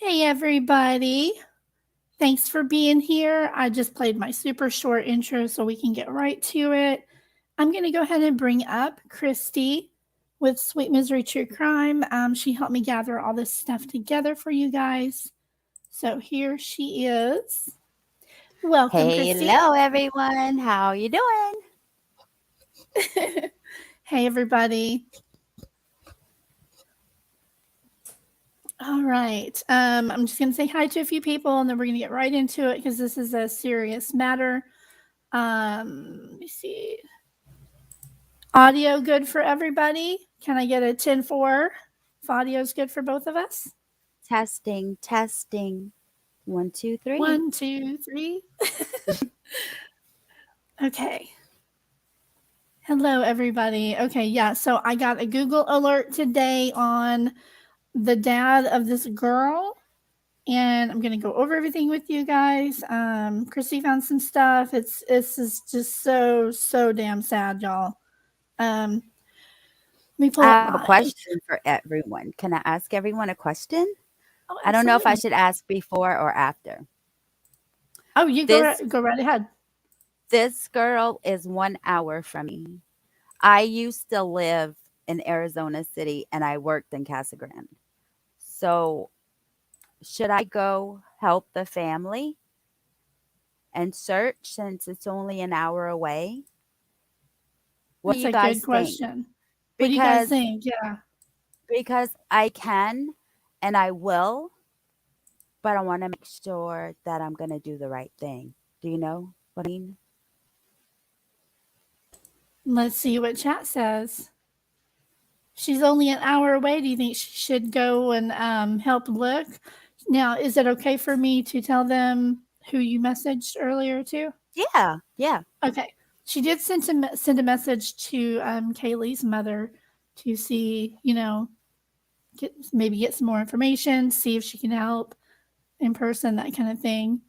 Hey everybody, thanks for being here. I just played my super short intro so we can get right to it. I'm going to go ahead and bring up Christy with Sweet Misery True Crime. She helped me gather all this stuff together for you guys. So here she is. Welcome, Christy. Hello everyone, how you doing? Hey everybody. All right. I'm just going to say hi to a few people and then we're going to get right into it because this is a serious matter. Let me see. Audio good for everybody? Can I get a 10-4 if audio is good for both of us? Testing. 1, 2, 3. 1, 2, 3. Okay. Hello, everybody. Okay, yeah. So I got a Google alert today on the dad of this girl, and I'm gonna go over everything with you guys. Christy found some stuff. It's just so damn sad, y'all. Let me pull I up have a question for everyone. Can I ask everyone a question? Oh, I don't know if I should ask before or after. Oh, you go right ahead. This girl is 1 hour from me. I used to live in Arizona City and I worked in Casa Grande. So should I go help the family and search since it's only an hour away? What do you guys think? Question. What do you guys think? Yeah. Because I can and I will, but I want to make sure that I'm going to do the right thing. Do you know what I mean? Let's see what chat says. She's only an hour away. Do you think she should go and help look? Now, is it okay for me to tell them who you messaged earlier to? Yeah. Okay. She did send a message to Kaylee's mother to see, get some more information, see if she can help in person, that kind of thing.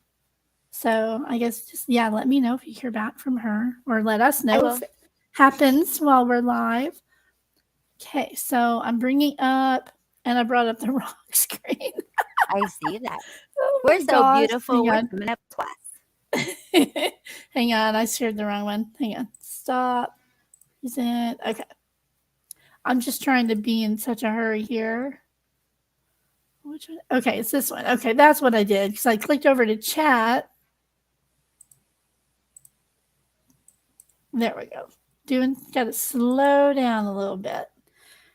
So I guess just, let me know if you hear back from her or let us know if it happens while we're live. Okay, so I'm bringing up, and I brought up the wrong screen. I see that. Oh we're so beautiful. We're coming up twice. Hang on, I shared the wrong one. Hang on. Stop. Is it? Okay. I'm just trying to be in such a hurry here. Which one? Okay, it's this one. Okay, that's what I did because I clicked over to chat. There we go. Got to slow down a little bit.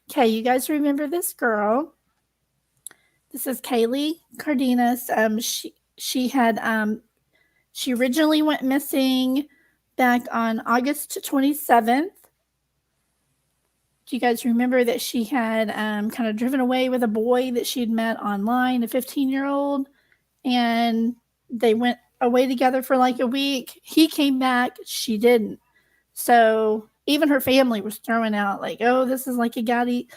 Okay, you guys remember this girl? This is Kaylee Cardenas. She originally went missing back on August 27th. Do you guys remember that she had kind of driven away with a boy that she'd met online, a 15-year-old, and they went away together for like a week. He came back, she didn't. So even her family was throwing out like, oh, this is like a Gabby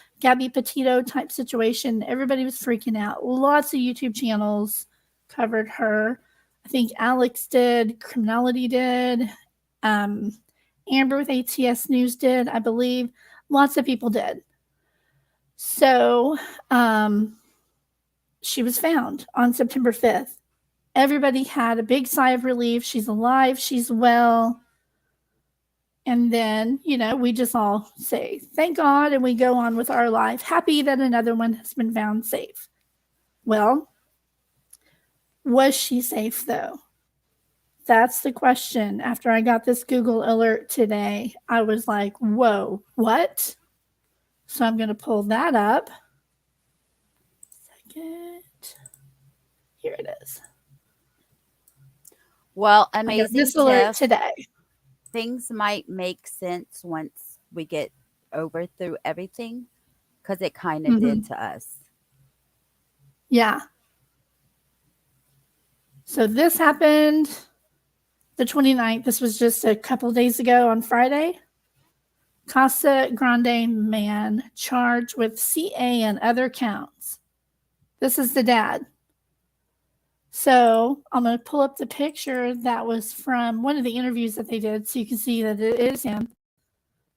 Petito type situation. Everybody was freaking out. Lots of YouTube channels covered her. I think Alex did, Criminality did, Amber with ATS News did, I believe. Lots of people did. So she was found on September 5th. Everybody had a big sigh of relief. She's alive. She's well. And then, we just all say, thank God, and we go on with our life, happy that another one has been found safe. Well, was she safe, though? That's the question. After I got this Google alert today, I was like, whoa, what? So I'm going to pull that up. Second. Here it is. Well, I got amazing this alert Tiff. today. Things might make sense once we get over through everything, because it kind of did to us. Yeah. So this happened the 29th. This was just a couple days ago on Friday. Casa Grande man charged with CA and other counts. This is the dad. So I'm going to pull up the picture that was from one of the interviews that they did so you can see that it is him.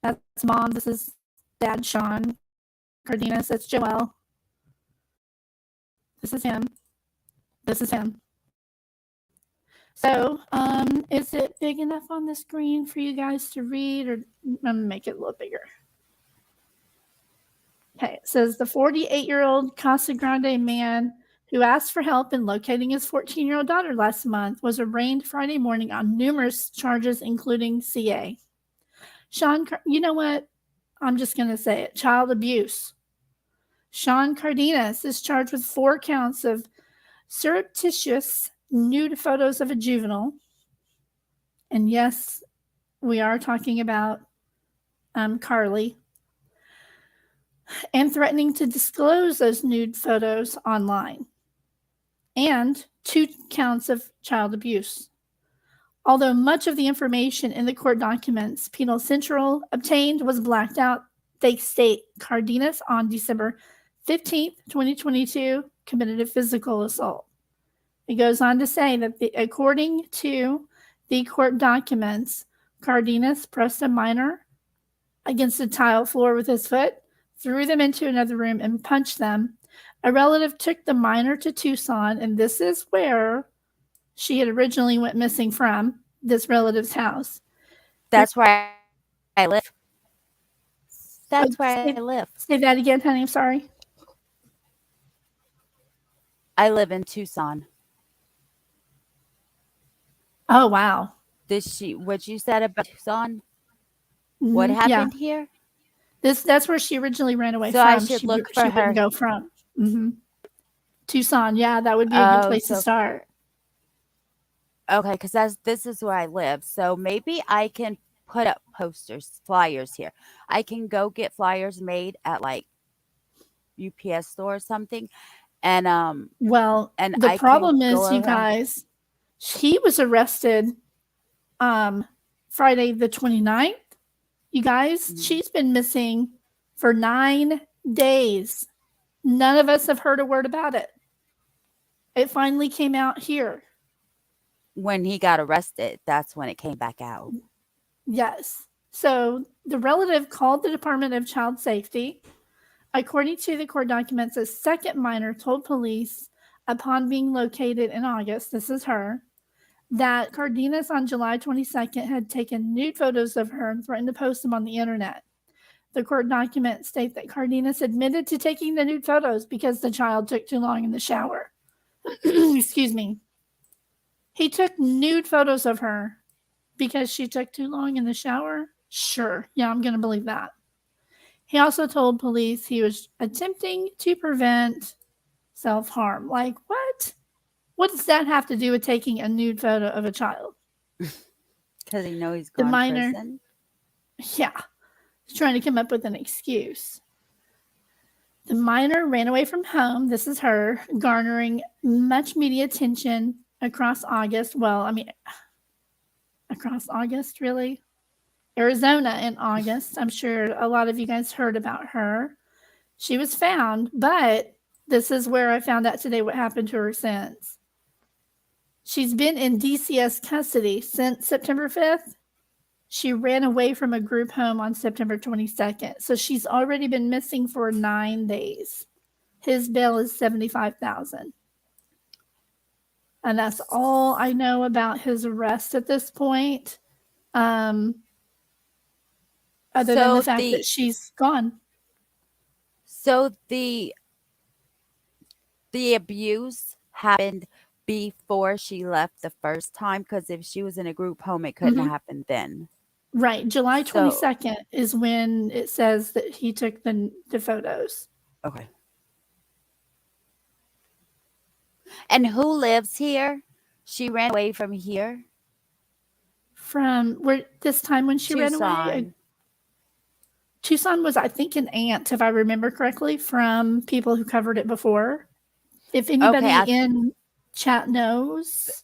That's mom. This is dad, Sean Cardenas. That's Joelle. This is him. This is him. So, is it big enough on the screen for you guys to read, or I'm going to make it a little bigger? Okay, it says the 48-year-old Casa Grande man who asked for help in locating his 14-year-old daughter last month was arraigned Friday morning on numerous charges, including CA. Sean, you know what? I'm just going to say it. Child abuse. Sean Cardenas is charged with 4 counts of surreptitious nude photos of a juvenile. And yes, we are talking about Karleigh. And threatening to disclose those nude photos online. And 2 counts of child abuse. Although much of the information in the court documents Penal Central obtained was blacked out, they state Cardenas on December 15th, 2022, committed a physical assault. It goes on to say that according to the court documents, Cardenas pressed a minor against a tile floor with his foot, threw them into another room, and punched them. A relative took the minor to Tucson, and this is where she had originally went missing from, this relative's house. That's where I live. That's where I Say, live. say that again, honey. I'm sorry. I live in Tucson. Oh, wow. What you said about Tucson? What happened here? That's where she originally ran away So from. I should look for she her. wouldn't go from. Tucson, yeah, that would be a good place to start. Okay, because this is where I live. So maybe I can put up flyers here. I can go get flyers made at like UPS store or something. And well, and the I problem can is, go you around. guys, he was arrested Friday the 29th. You guys, she's been missing for 9 days. None of us have heard a word about it. It finally came out here. When he got arrested, that's when it came back out. Yes. So the relative called the Department of Child Safety. According to the court documents, a second minor told police upon being located in August, this is her, that Cardenas on July 22nd had taken nude photos of her and threatened to post them on the internet. The court documents state that Cardenas admitted to taking the nude photos because the child took too long in the shower. Excuse me. He took nude photos of her because she took too long in the shower? Sure. Yeah, I'm going to believe that. He also told police he was attempting to prevent self-harm. Like, what? What does that have to do with taking a nude photo of a child? Because he knows he's going to prison. Yeah. He's trying to come up with an excuse. The minor ran away from home. This is her, garnering much media attention across August. Well, I mean, across August, really? Arizona in August. I'm sure a lot of you guys heard about her. She was found, but this is where I found out today what happened to her since. She's been in DCS custody since September 5th. She ran away from a group home on September 22nd. So she's already been missing for 9 days. His bail is $75,000. And that's all I know about his arrest at this point, um, other than the So fact that the she's gone. so the abuse happened before she left the first time, because if she was in a group home, it couldn't Mhm. happen then. Right, July So 22nd is when it says that he took the photos. okay. And who lives here? She ran away from here, From where this time when she ran away, Tucson. Tucson was, I think, an aunt, if I remember correctly, from people who covered it before. If Okay, anybody in chat knows,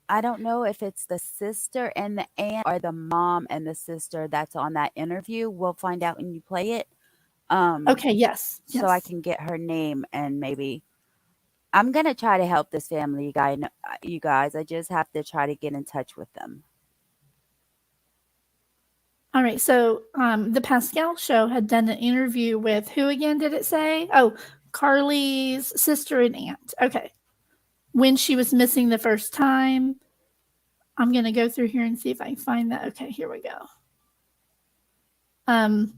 I don't know if it's the sister and the aunt or the mom and the sister that's on that interview. We'll find out when you play it. okay, yes, So I yes. can get her name, and maybe I'm gonna try to help this family guy. You guys, I just have to try to get in touch with them. All right, so the Pascal show had done an interview with who again did it say? Oh, Karleigh's sister and aunt. Okay. When she was missing the first time. I'm going to go through here and see if I can find that. Okay, here we go. Um,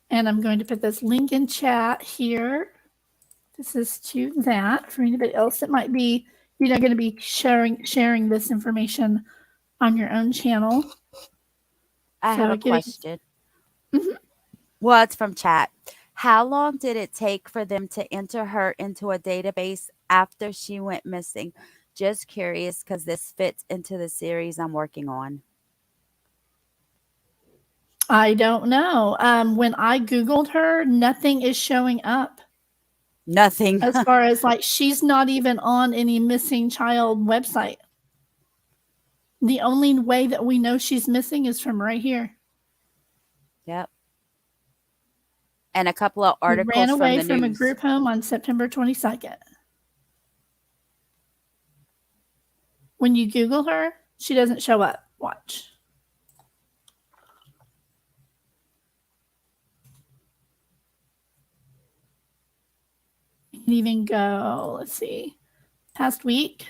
and I'm going to put this link in chat here. This is to that for anybody else that might be, going to be sharing this information on your own channel. I have So a giving. question. Mhm. Well, it's from chat. How long did it take for them to enter her into a database after she went missing? Just curious because this fits into the series I'm working on. I don't know. When I Googled her, nothing is showing up. Nothing. As far as like, she's not even on any missing child website. The only way that we know she's missing is from right here. Yep. And a couple of She ran articles from away the from a news. group home on September 22nd. When you Google her, she doesn't show up. Watch. You can even go, let's see, past week.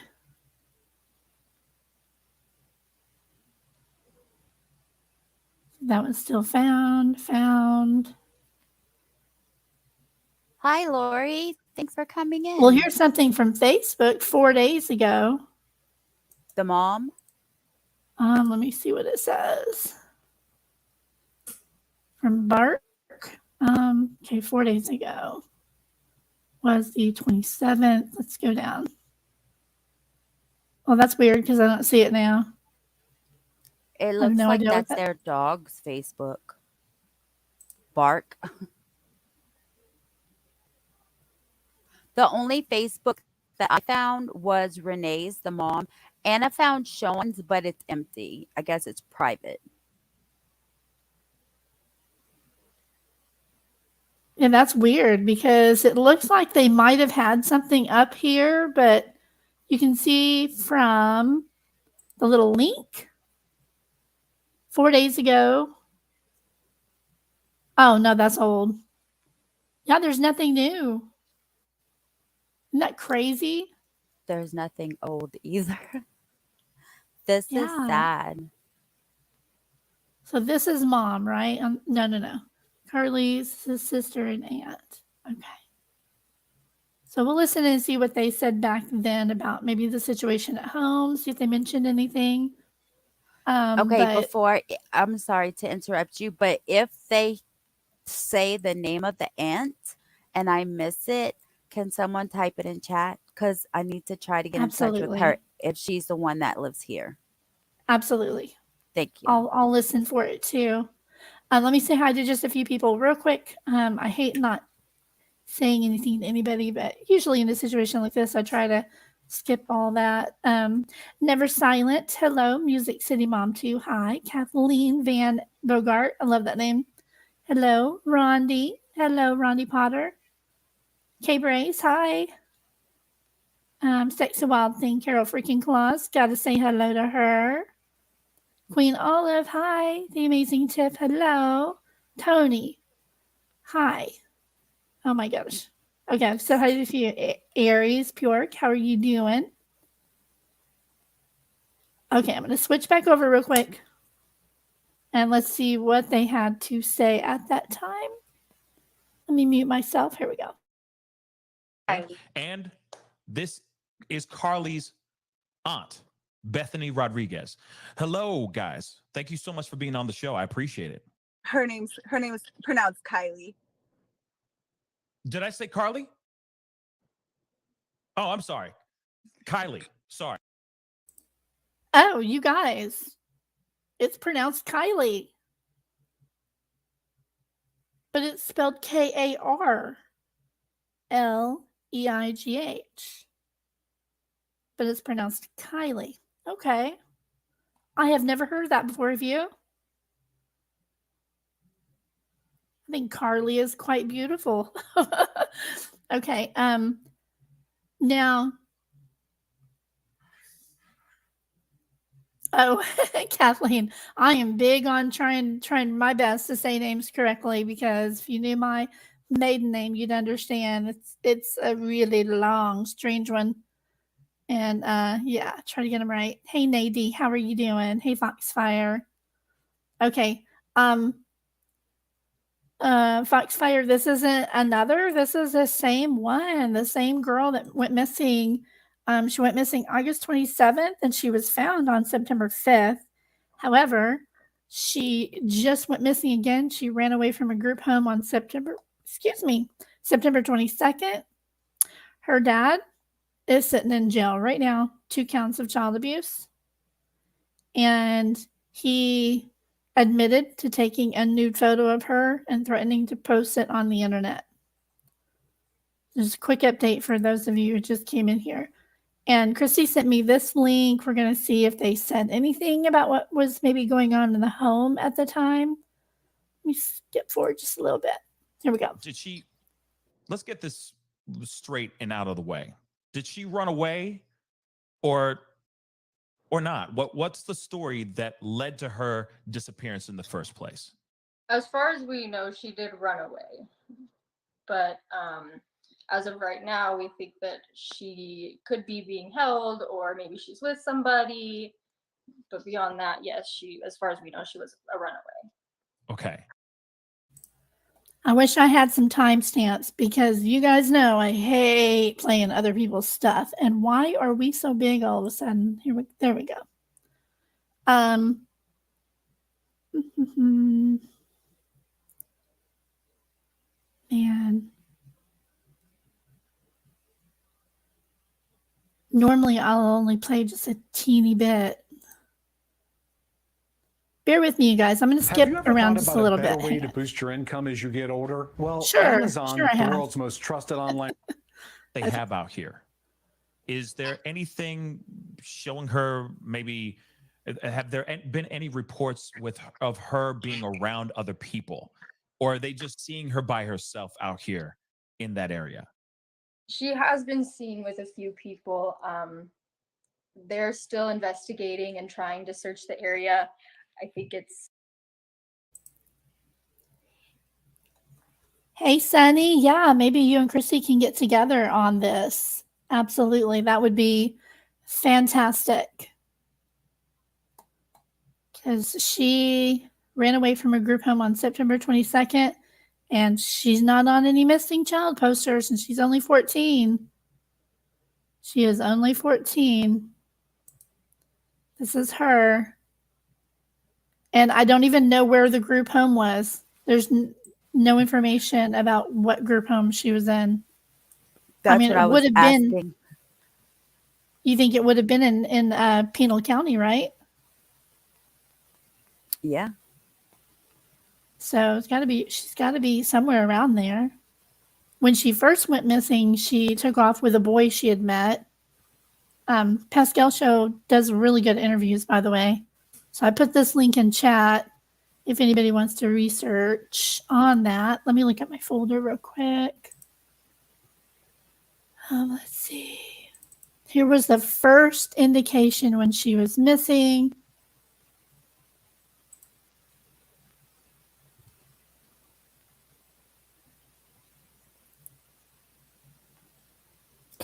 That one's still found. Hi, Lori. Thanks for coming Well, in. here's something from Facebook 4 days ago. The mom. Let me see what it says. From Bark. Okay, 4 days ago was the 27th. Let's go down. Well, that's weird because I don't see it now. It I have looks no like idea what that's that. their dog's Facebook. Bark. The only Facebook that I found was Renee's, the mom. Anna found Sean's, but it's empty. I guess it's private. And that's weird because it looks like they might have had something up here, but you can see from the little link 4 days ago. Oh, no, that's old. Yeah, there's nothing new. Isn't that crazy? There's nothing old either. This is Yeah. sad. So this is mom, right? No. Carleigh's sister and aunt. Okay. So we'll listen and see what they said back then about maybe the situation at home, see if they mentioned anything. Okay, But I'm sorry to interrupt you, but if they say the name of the aunt and I miss it, can someone type it in chat? Because I need to try to get in touch with her absolutely. if she's the one that lives here. Absolutely. Thank you. I'll listen for it too. Let me say hi to just a few people real quick. I hate not saying anything to anybody, but usually in a situation like this, I try to skip all that. Never Silent. Hello, Music City Mom 2. Hi, Kathleen Van Bogart. I love that name. Hello, Rondi. Hello, Rondi Potter. K Brace. Hi. Sexy Wild Thing. Carol Freaking Claus. Got to say hello to her. Queen Olive, hi. The Amazing Tiff, hello. Tony, hi. Oh my gosh. Okay, so hi to you, Aries, Pure. How are you doing? Okay, I'm going to switch back over real quick. And let's see what they had to say at that time. Let me mute myself. Here we go. And this is Karleigh's aunt, Bethany Rodriguez. Hello, guys. Thank you so much for being on the show. I appreciate it. Her name is pronounced Kylie. Did I say Karleigh? Oh, I'm sorry. Kylie. Sorry. Oh, you guys. It's pronounced Kylie. But it's spelled Karleigh. But it's pronounced Kylie. Okay. I have never heard that before. Have you? I think Karleigh is quite beautiful. Okay. Now. Oh, Kathleen, I am big on trying my best to say names correctly, because if you knew my maiden name, you'd understand. It's a really long, strange one. And yeah, try to get them right. Hey Nadie, how are you doing? Hey Foxfire. Okay. Foxfire, this isn't another. This is the same one. The same girl that went missing. She went missing August 27th and she was found on September 5th. However, she just went missing again. She ran away from a group home on September 22nd. Her dad is sitting in jail right now, 2 counts of child abuse. And he admitted to taking a nude photo of her and threatening to post it on the internet. Just a quick update for those of you who just came in here. And Christy sent me this link. We're going to see if they said anything about what was maybe going on in the home at the time. Let me skip forward just a little bit. Here we go. Let's get this straight and out of the way. Did she run away or not? What's the story that led to her disappearance in the first place? As far as we know, she did run away. But as of right now, we think that she could be being held, or maybe she's with somebody. But beyond that, yes, as far as we know, she was a runaway. Okay. I wish I had some timestamps, because you guys know I hate playing other people's stuff. And why are we so big all of a sudden? There we go. Man. Normally I'll only play just a teeny bit. Bear with me, you guys. I'm going to skip around just a little bit. Have you ever thought about a better way to boost your income as you get older? Well, sure, Amazon, the world's most trusted online. They have out here. Is there anything showing her maybe? Have there been any reports of her being around other people, or are they just seeing her by herself out here in that area? She has been seen with a few people. They're still investigating and trying to search the area. I think it's. Hey, Sunny. Yeah, maybe you and Chrissy can get together on this. Absolutely. That would be fantastic. Because she ran away from a group home on September 22nd, and she's not on any missing child posters, and she's only 14. She is only 14. This is her. And I don't even know where the group home was. There's no information about what group home she was in. That's what I was asking. Been. You think it would have been in Pinal County, right? Yeah. So she's got to be somewhere around there. When she first went missing, she took off with a boy she had met. Pascal Show does really good interviews, by the way. So I put this link in chat if anybody wants to research on that. Let me look at my folder real quick. Let's see. Here was the first indication when she was missing.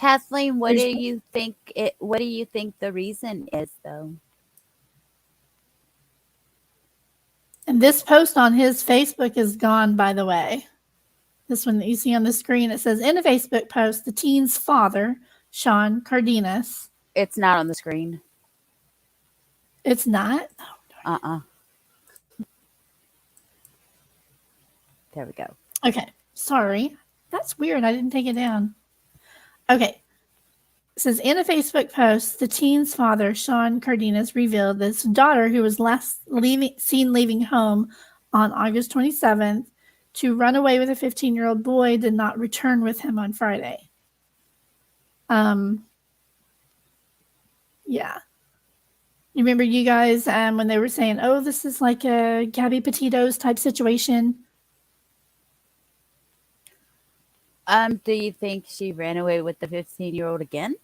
Kathleen, what do There's- you think what do you think the reason is though? And this post on his Facebook is gone, by the way. This one that you see on the screen, it says, in a Facebook post, the teen's father, Sean Cardenas. It's not on the screen. It's not? Uh-uh. There we go. Okay, sorry. That's weird. I didn't take it down. Okay. It says, in a Facebook post, the teen's father, Sean Cardenas, revealed that his daughter, who was last seen leaving home on August 27th to run away with a 15-year-old boy, did not return with him on Friday. Yeah. You remember you guys when they were saying, oh, this is like a Gabby Petito's type situation? Do you think she ran away with the 15-year-old again?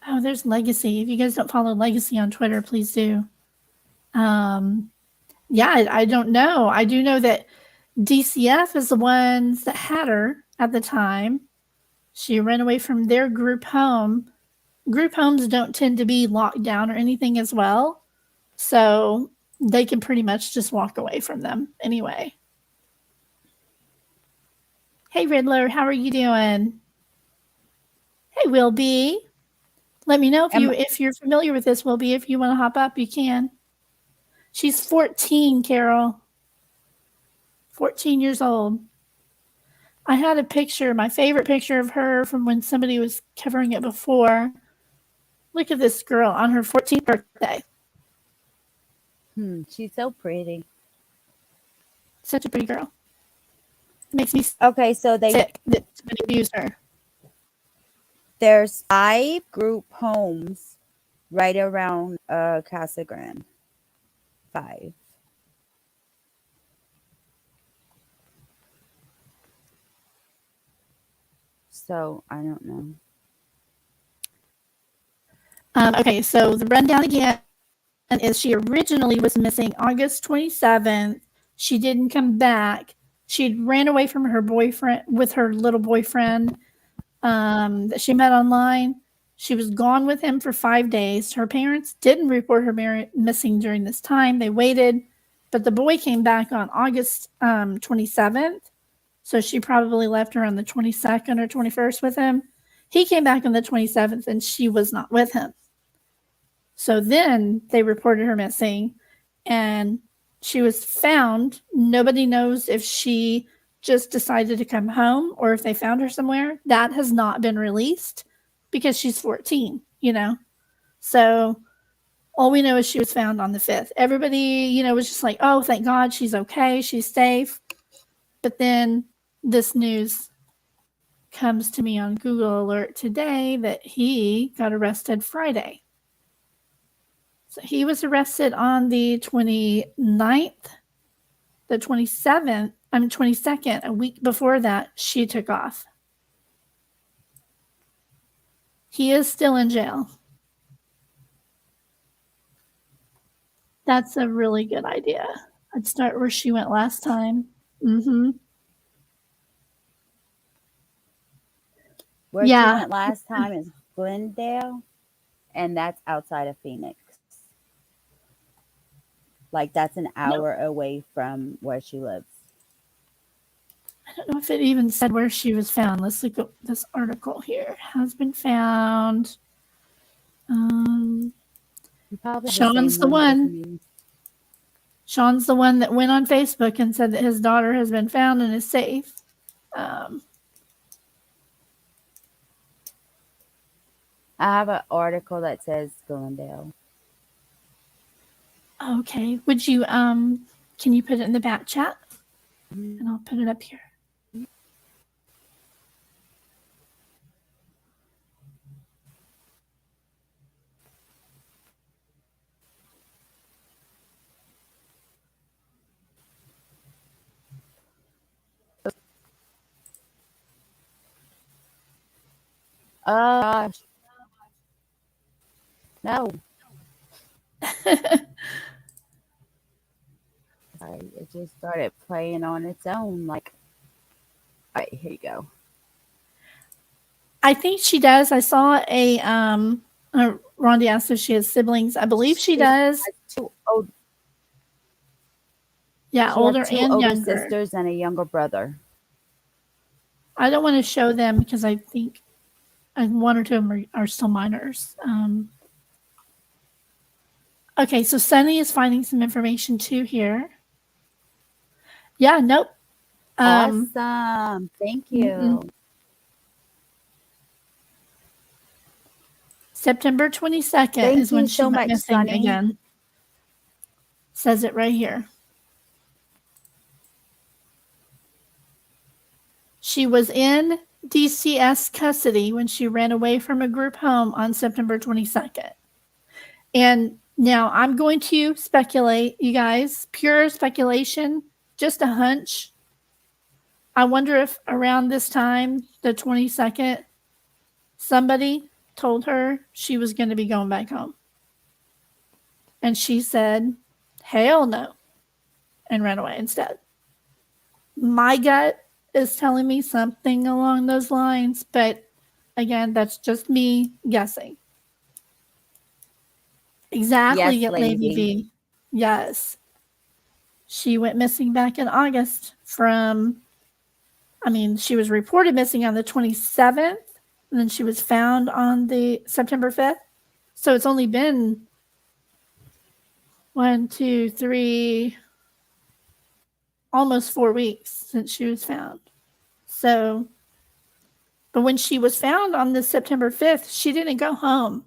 Oh, there's Legacy. If you guys don't follow Legacy on Twitter, please do. Yeah, I don't know. I do know that DCF is the ones that had her at the time. She ran away from their group home. Group homes don't tend to be locked down or anything as well. So they can pretty much just walk away from them anyway. Hey, Riddler, how are you doing? Hey, Will B. Let me know if you're familiar with this, Will B. If you want to hop up, you can. She's 14, Carol. 14 years old. I had a picture, my favorite picture of her from when somebody was covering it before. Look at this girl on her 14th birthday. She's so pretty. Such a pretty girl. It makes me Okay, so sick that somebody abused her. there's 5 group homes right around Casa Grande. 5. So I don't know. Okay, so the rundown again is she originally was missing August 27th. She didn't come back. She ran away from her boyfriend with her little boyfriend that she met online. She was gone with him for 5 days. Her parents didn't report her missing during this time. They waited, but the boy came back on August 27th. So she probably left her on the 22nd or 21st with him. He came back on the 27th and she was not with him. So then they reported her missing and she was found. Nobody knows if she just decided to come home or if they found her somewhere. That has not been released because she's 14, you know. So all we know is she was found on the 5th. Everybody, you know, was just like, oh, thank God she's okay. She's safe. But then this news comes to me on Google Alert today that he got arrested Friday. So he was arrested on the 29th, the 22nd, a week before that, she took off. He is still in jail. That's a really good idea. I'd start where she went last time. Where she went last time is Glendale, and that's outside of Phoenix. Like, that's an hour away from where she lives. I don't know if it even said where she was found. Let's look at this article here. Has been found. Sean's the one. Sean's the one that went on Facebook and said that his daughter has been found and is safe. I have an article that says Glendale. Okay. Would you can you put it in the back chat? And I'll put it up here. Oh gosh. No. Sorry, it just started playing on its own. Like, all right, here you go. I think she does. I saw Rondi asked if she has siblings. I believe she does. Two old, Yeah, she older has two and older younger. sisters and a younger brother. I don't want to show them because I think one or two of them are still minors. Okay, so Sunny is finding some information too here. Yeah, nope. Awesome. Thank you. September 22nd Thank is when you she so went much, missing Sunny. again. Says it right here. She was in DCS custody when she ran away from a group home on September 22nd. And now I'm going to speculate, you guys, pure speculation, just a hunch. I wonder if around this time, the 22nd, somebody told her she was going to be going back home. And she said, hell no, and ran away instead. My gut is telling me something along those lines, but again, that's just me guessing. Exactly, Yes, Lady lady. V. Yes. She went missing back in August she was reported missing on the 27th, and then she was found on the September 5th. So it's only been 1, 2, 3, almost 4 weeks since she was found. So, but when she was found on the September 5th, she didn't go home.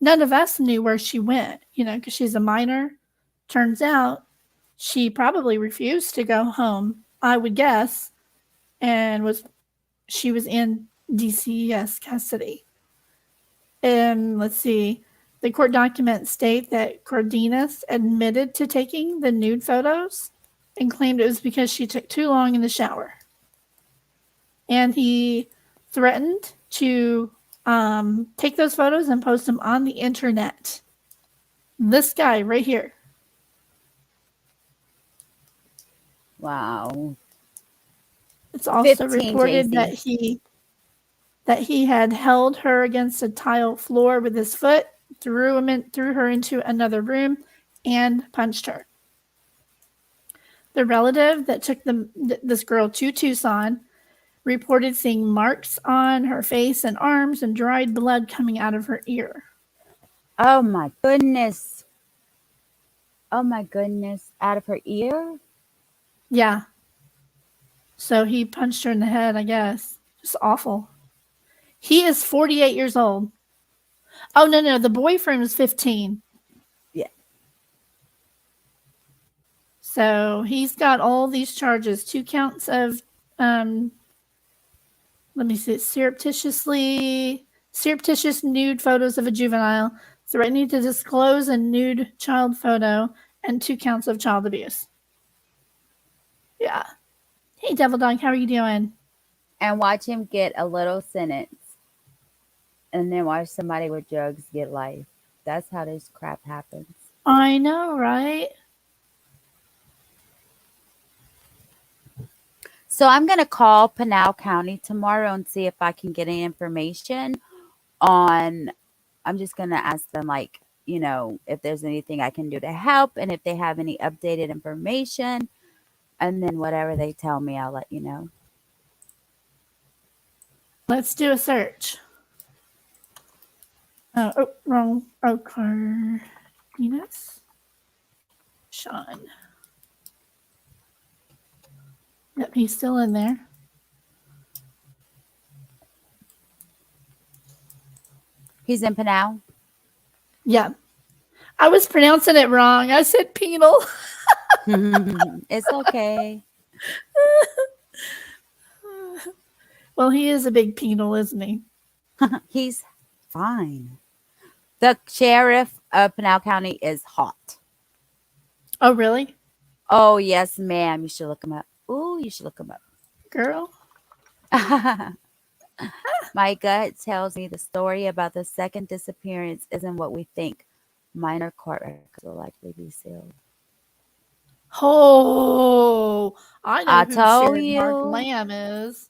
None of us knew where she went, because she's a minor. Turns out she probably refused to go home, I would guess, and she was in DCS custody. And let's see, the court documents state that Cardenas admitted to taking the nude photos and claimed it was because she took too long in the shower. And he threatened to take those photos and post them on the internet. This guy right here. Wow. It's also 15, reported JC. that he had held her against a tile floor with his foot, threw her into another room, and punched her. The relative that took this girl to Tucson reported seeing marks on her face and arms and dried blood coming out of her ear. Oh my goodness. Oh my goodness. Out of her ear? Yeah. So he punched her in the head, I guess. Just awful. He is 48 years old. Oh, no. The boyfriend was 15. Yeah. So he's got all these charges. 2 counts of, surreptitious nude photos of a juvenile, threatening to disclose a nude child photo, and 2 counts of child abuse. Yeah. Hey, Devil Dog, how are you doing? And watch him get a little sentence. And then watch somebody with drugs get life. That's how this crap happens. I know, right? So I'm going to call Pinal County tomorrow and see if I can get any information on, I'm just going to ask them, like, if there's anything I can do to help and if they have any updated information. And then whatever they tell me, I'll let you know. Let's do a search. Wrong. Cardenas. Sean. Yep, he's still in there. He's in Pinal? Yeah. I was pronouncing it wrong. I said penal. It's okay. Well, he is a big penal, isn't he? He's fine. The sheriff of Pinal County is hot. Oh, really? Oh, yes, ma'am. You should look him up. Ooh, you should look him up. Girl. My gut tells me the story about the second disappearance isn't what we think. Minor court records will likely be sealed. Oh, I know I who told Sheriff Mark you. Lamb is.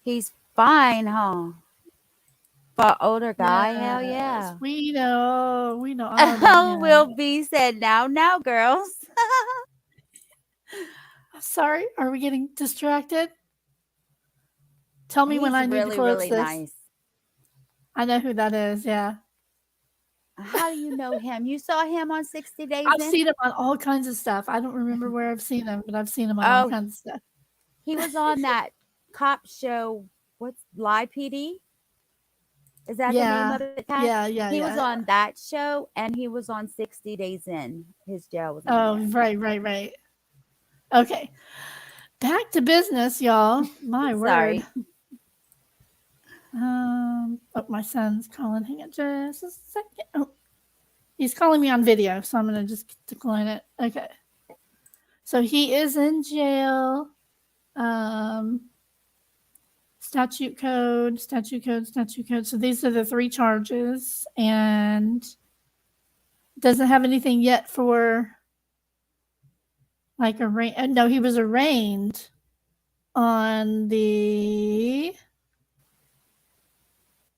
He's fine, huh? For older guy, hell Yes, yeah. we know all about him. Will B said, now, girls. Sorry, are we getting distracted? Tell me when He's I need to really, close really this. nice. I know who that is. Yeah, How do you know him? You saw him on 60 Days I've In? seen him on all kinds of stuff. I don't remember where I've seen him, but I've seen him on all Oh, kinds of stuff. he was on that cop show. What's Live PD? Is that the name Yeah, of it, Kat? yeah. He was on that show, and he was on 60 Days In. His jail was on Oh, there. right. Okay, back to business, y'all. My word. Sorry. Oh, my son's calling. Hang on just a second. Oh, he's calling me on video, so I'm gonna just decline it. Okay. So he is in jail. Statute code. So these are the 3 charges, and doesn't have anything yet for like no, he was arraigned on the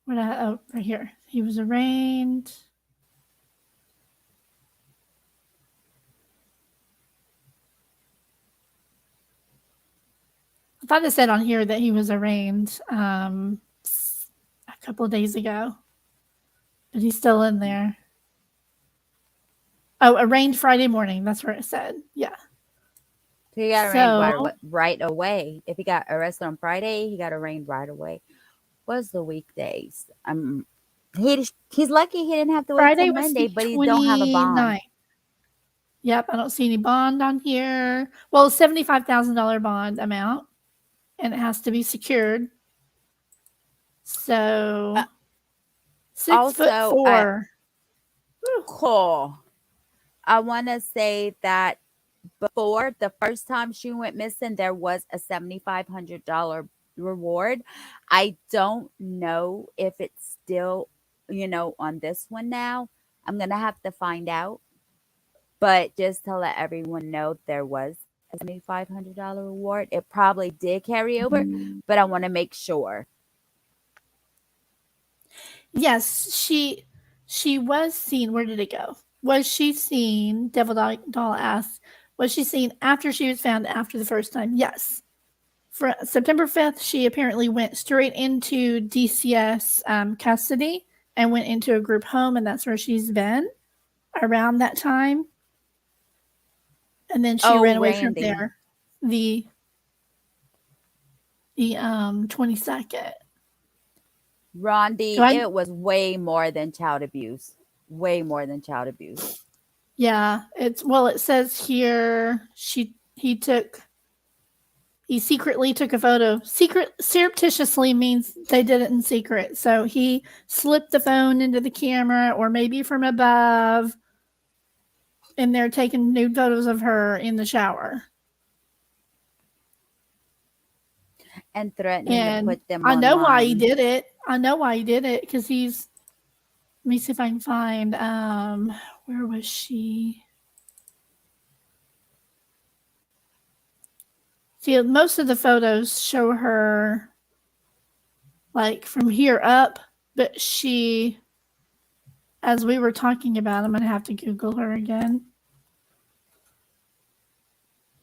right here. He was arraigned. I thought it said on here that he was arraigned a couple of days ago, but he's still in there. Oh, arraigned Friday morning. That's where it said. Yeah. He got arraigned right away. If he got arrested on Friday, he got arraigned right away. What's the weekdays? He's lucky he didn't have to wait Friday till was Monday, the but he don't have a bond. 29th. Yep, I don't see any bond on here. Well, $75,000 bond amount, and it has to be secured. So 6'4". Cool. I want to say that before the first time she went missing, there was a $7,500 reward. I don't know if it's still, on this one now. I'm going to have to find out. But just to let everyone know, there was a $7,500 reward. It probably did carry over, but I want to make sure. Yes, she was seen. Where did it go? Was she seen? Devil Doll asked. Was she seen after she was found after the first time? Yes. For September 5th, she apparently went straight into DCS custody and went into a group home, and that's where she's been around that time. And then she ran away from there the 22nd. Rondi, it was way more than child abuse. Way more than child abuse. Yeah, it says here he secretly took a photo. Surreptitiously means they did it in secret. So he slipped the phone into the camera, or maybe from above, and they're taking nude photos of her in the shower. And threatening to put them I know online. why he did it. Because he's, let me see if I can find, where was she? See, most of the photos show her like from here up, but she, as we were talking about, I'm going to have to Google her again.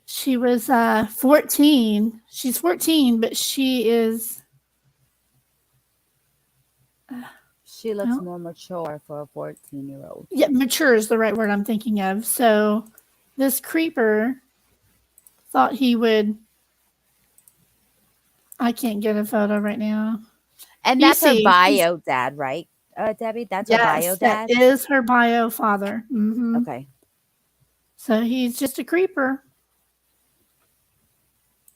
She was 14. She's 14, but she is. She looks more mature for a 14-year-old. Yeah, mature is the right word I'm thinking of. So this creeper thought he would. I can't get a photo right now. And that's her bio dad, right, Debbie? That's her bio dad? That is her bio father. Mm-hmm. Okay. So he's just a creeper.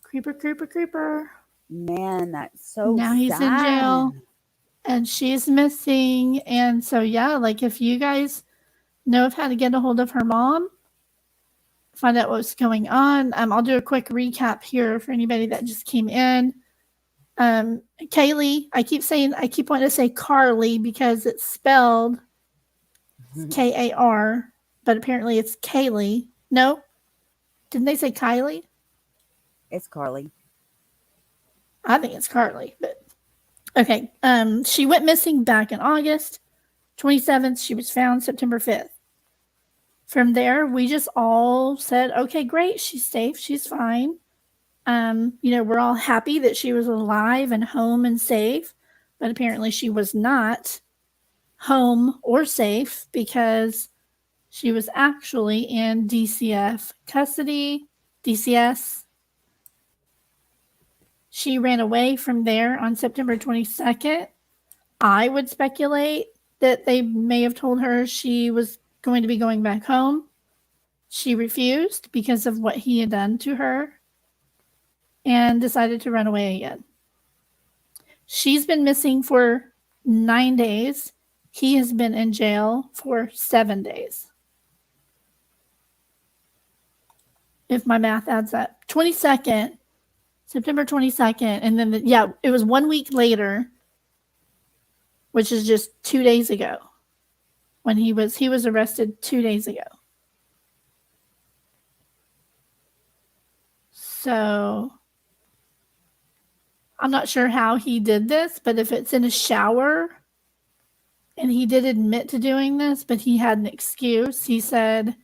Creeper. Man, that's so now he's in jail. And she's missing. And so, yeah, like if you guys know of how to get a hold of her mom, find out what's going on. I'll do a quick recap here for anybody that just came in. Kaylee, I keep wanting to say Karleigh because it's spelled K-A-R, but apparently it's Kaylee. No? Didn't they say Kylie? It's Karleigh. I think it's Karleigh, but Okay. She went missing back in August 27th. She was found September 5th. From there, we just all said, okay, great. She's safe. She's fine. We're all happy that she was alive and home and safe, but apparently she was not home or safe because she was actually in DCF custody, DCS. She ran away from there on September 22nd. I would speculate that they may have told her she was going to be going back home. She refused because of what he had done to her and decided to run away again. She's been missing for 9 days. He has been in jail for 7 days. If my math adds up. September 22nd. And then, it was 1 week later, which is just 2 days ago, when he was arrested 2 days ago. So I'm not sure how he did this, but if it's in a shower, and he did admit to doing this, but he had an excuse. He said,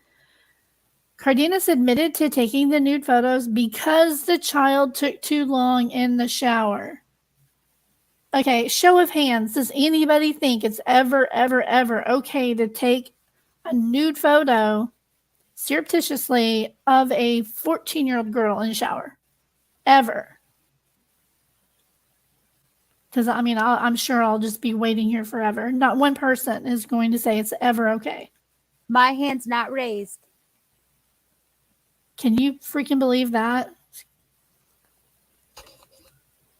Cardenas admitted to taking the nude photos because the child took too long in the shower. Okay, show of hands. Does anybody think it's ever okay to take a nude photo surreptitiously of a 14-year-old girl in the shower? Ever? Because, I'm sure I'll just be waiting here forever. Not one person is going to say it's ever okay. My hand's not raised. Can you freaking believe that?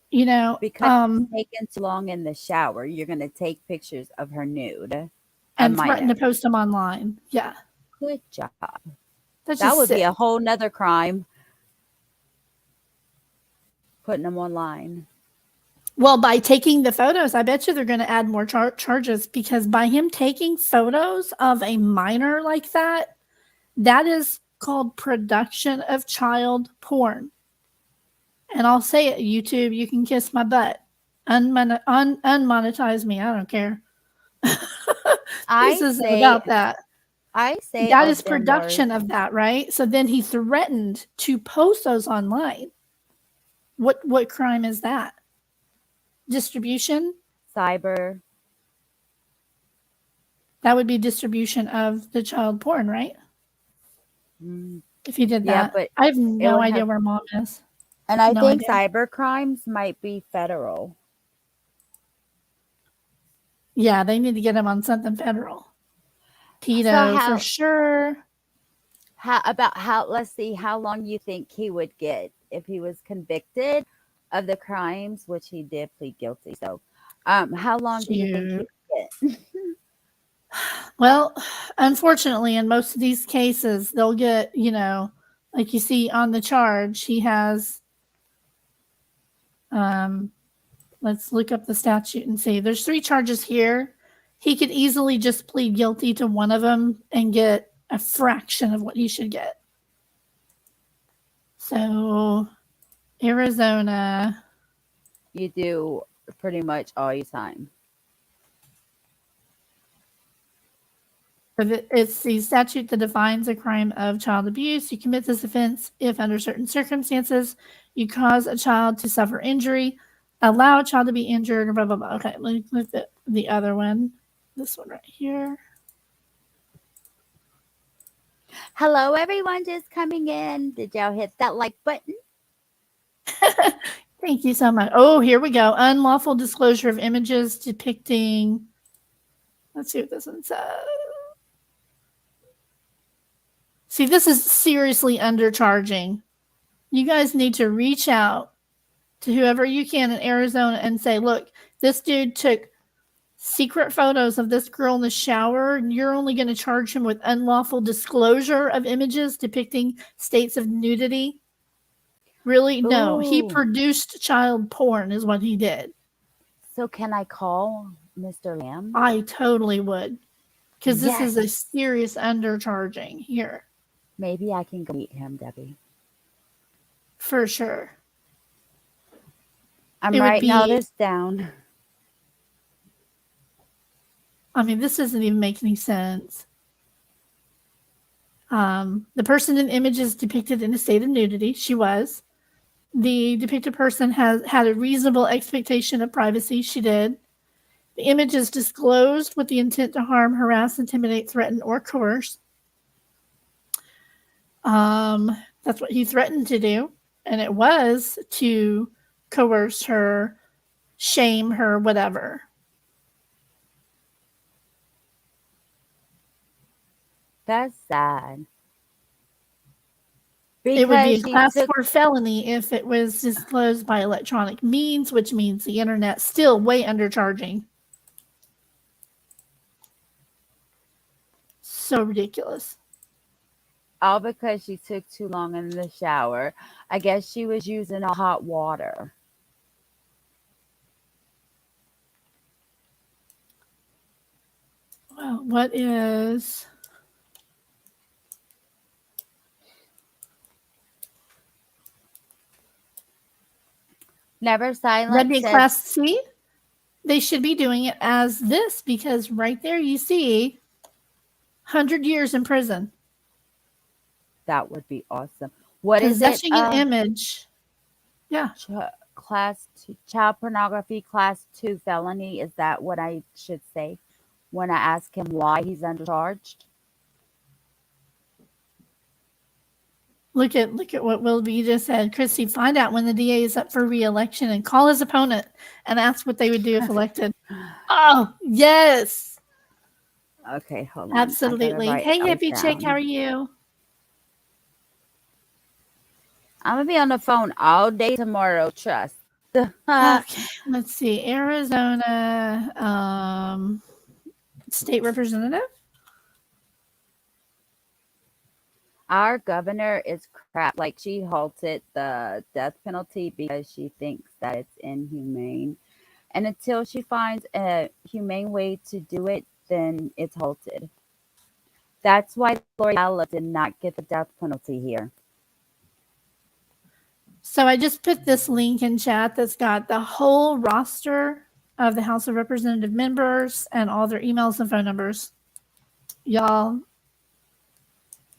Because it's taken too long in the shower, you're going to take pictures of her nude. And threaten to post them online. Yeah. Good job. That would be a whole nother crime. Putting them online. Well, by taking the photos, I bet you they're going to add more charges, because by him taking photos of a minor like that, that is called production of child porn. And I'll say it, YouTube, you can kiss my butt. Unmonetize me. I don't care. This isn't about that. I say that is production of that, right? So then he threatened to post those online. What crime is that? Distribution? Cyber. That would be distribution of the child porn, right? If he did that. Yeah, but I have no idea where mom is. And I think cyber crimes might be federal. Yeah, they need to get him on something federal. Pedo for sure. Let's see how long you think he would get if he was convicted of the crimes, which he did plead guilty. So how long do you think he would get? Well, unfortunately, in most of these cases, they'll get, like you see on the charge, he has, let's look up the statute and see. There's 3 charges here. He could easily just plead guilty to one of them and get a fraction of what he should get. So, Arizona. You do pretty much all your time. It's the statute that defines a crime of child abuse. You commit this offense if, under certain circumstances, you cause a child to suffer injury, allow a child to be injured, blah, blah, blah. Okay, let me look at the other one. This one right here. Hello, everyone just coming in. Did y'all hit that like button? Thank you so much. Oh, here we go. Unlawful disclosure of images depicting. Let's see what this one says. See, this is seriously undercharging. You guys need to reach out to whoever you can in Arizona and say, look, this dude took secret photos of this girl in the shower, and you're only going to charge him with unlawful disclosure of images depicting states of nudity. Really? No. He produced child porn is what he did. So can I call Mr. Lamb? I totally would. Because this is a serious undercharging here. Maybe I can go meet him, Debbie. For sure. I'm writing all this down. I mean, this doesn't even make any sense. The person in the image is depicted in a state of nudity. She was. The depicted person has had a reasonable expectation of privacy. She did. The image is disclosed with the intent to harm, harass, intimidate, threaten, or coerce. That's what he threatened to do. And it was to coerce her, shame her, whatever. That's sad. It would be a Because she class took 4 felony if it was disclosed by electronic means, which means the internet still way undercharging. So ridiculous. all because she took too long in the shower. I guess she was using hot water. Well, what is... Never silent. That'd be says, class C? They should be doing it as this because right there you see 100 years in prison. that would be awesome. What is Possessing it? an image. Yeah. Class 2, child pornography, class 2 felony. Is that what I should say when I ask him why he's undercharged? Look at what Wilby just said. Christy, find out when the DA is up for re-election and call his opponent and ask what they would do if elected. Oh, yes. Okay, hold on. Absolutely. Hey, Hippie Chick, how are you? I'm going to be on the phone all day tomorrow, trust. Okay, let's see. Arizona state representative. Our governor is crap. Like, she halted the death penalty because she thinks that it's inhumane. And until she finds a humane way to do it, then it's halted. That's why L'Oreal did not get the death penalty here. So I just put this link in chat that's got the whole roster of the House of Representative members and all their emails and phone numbers. Y'all,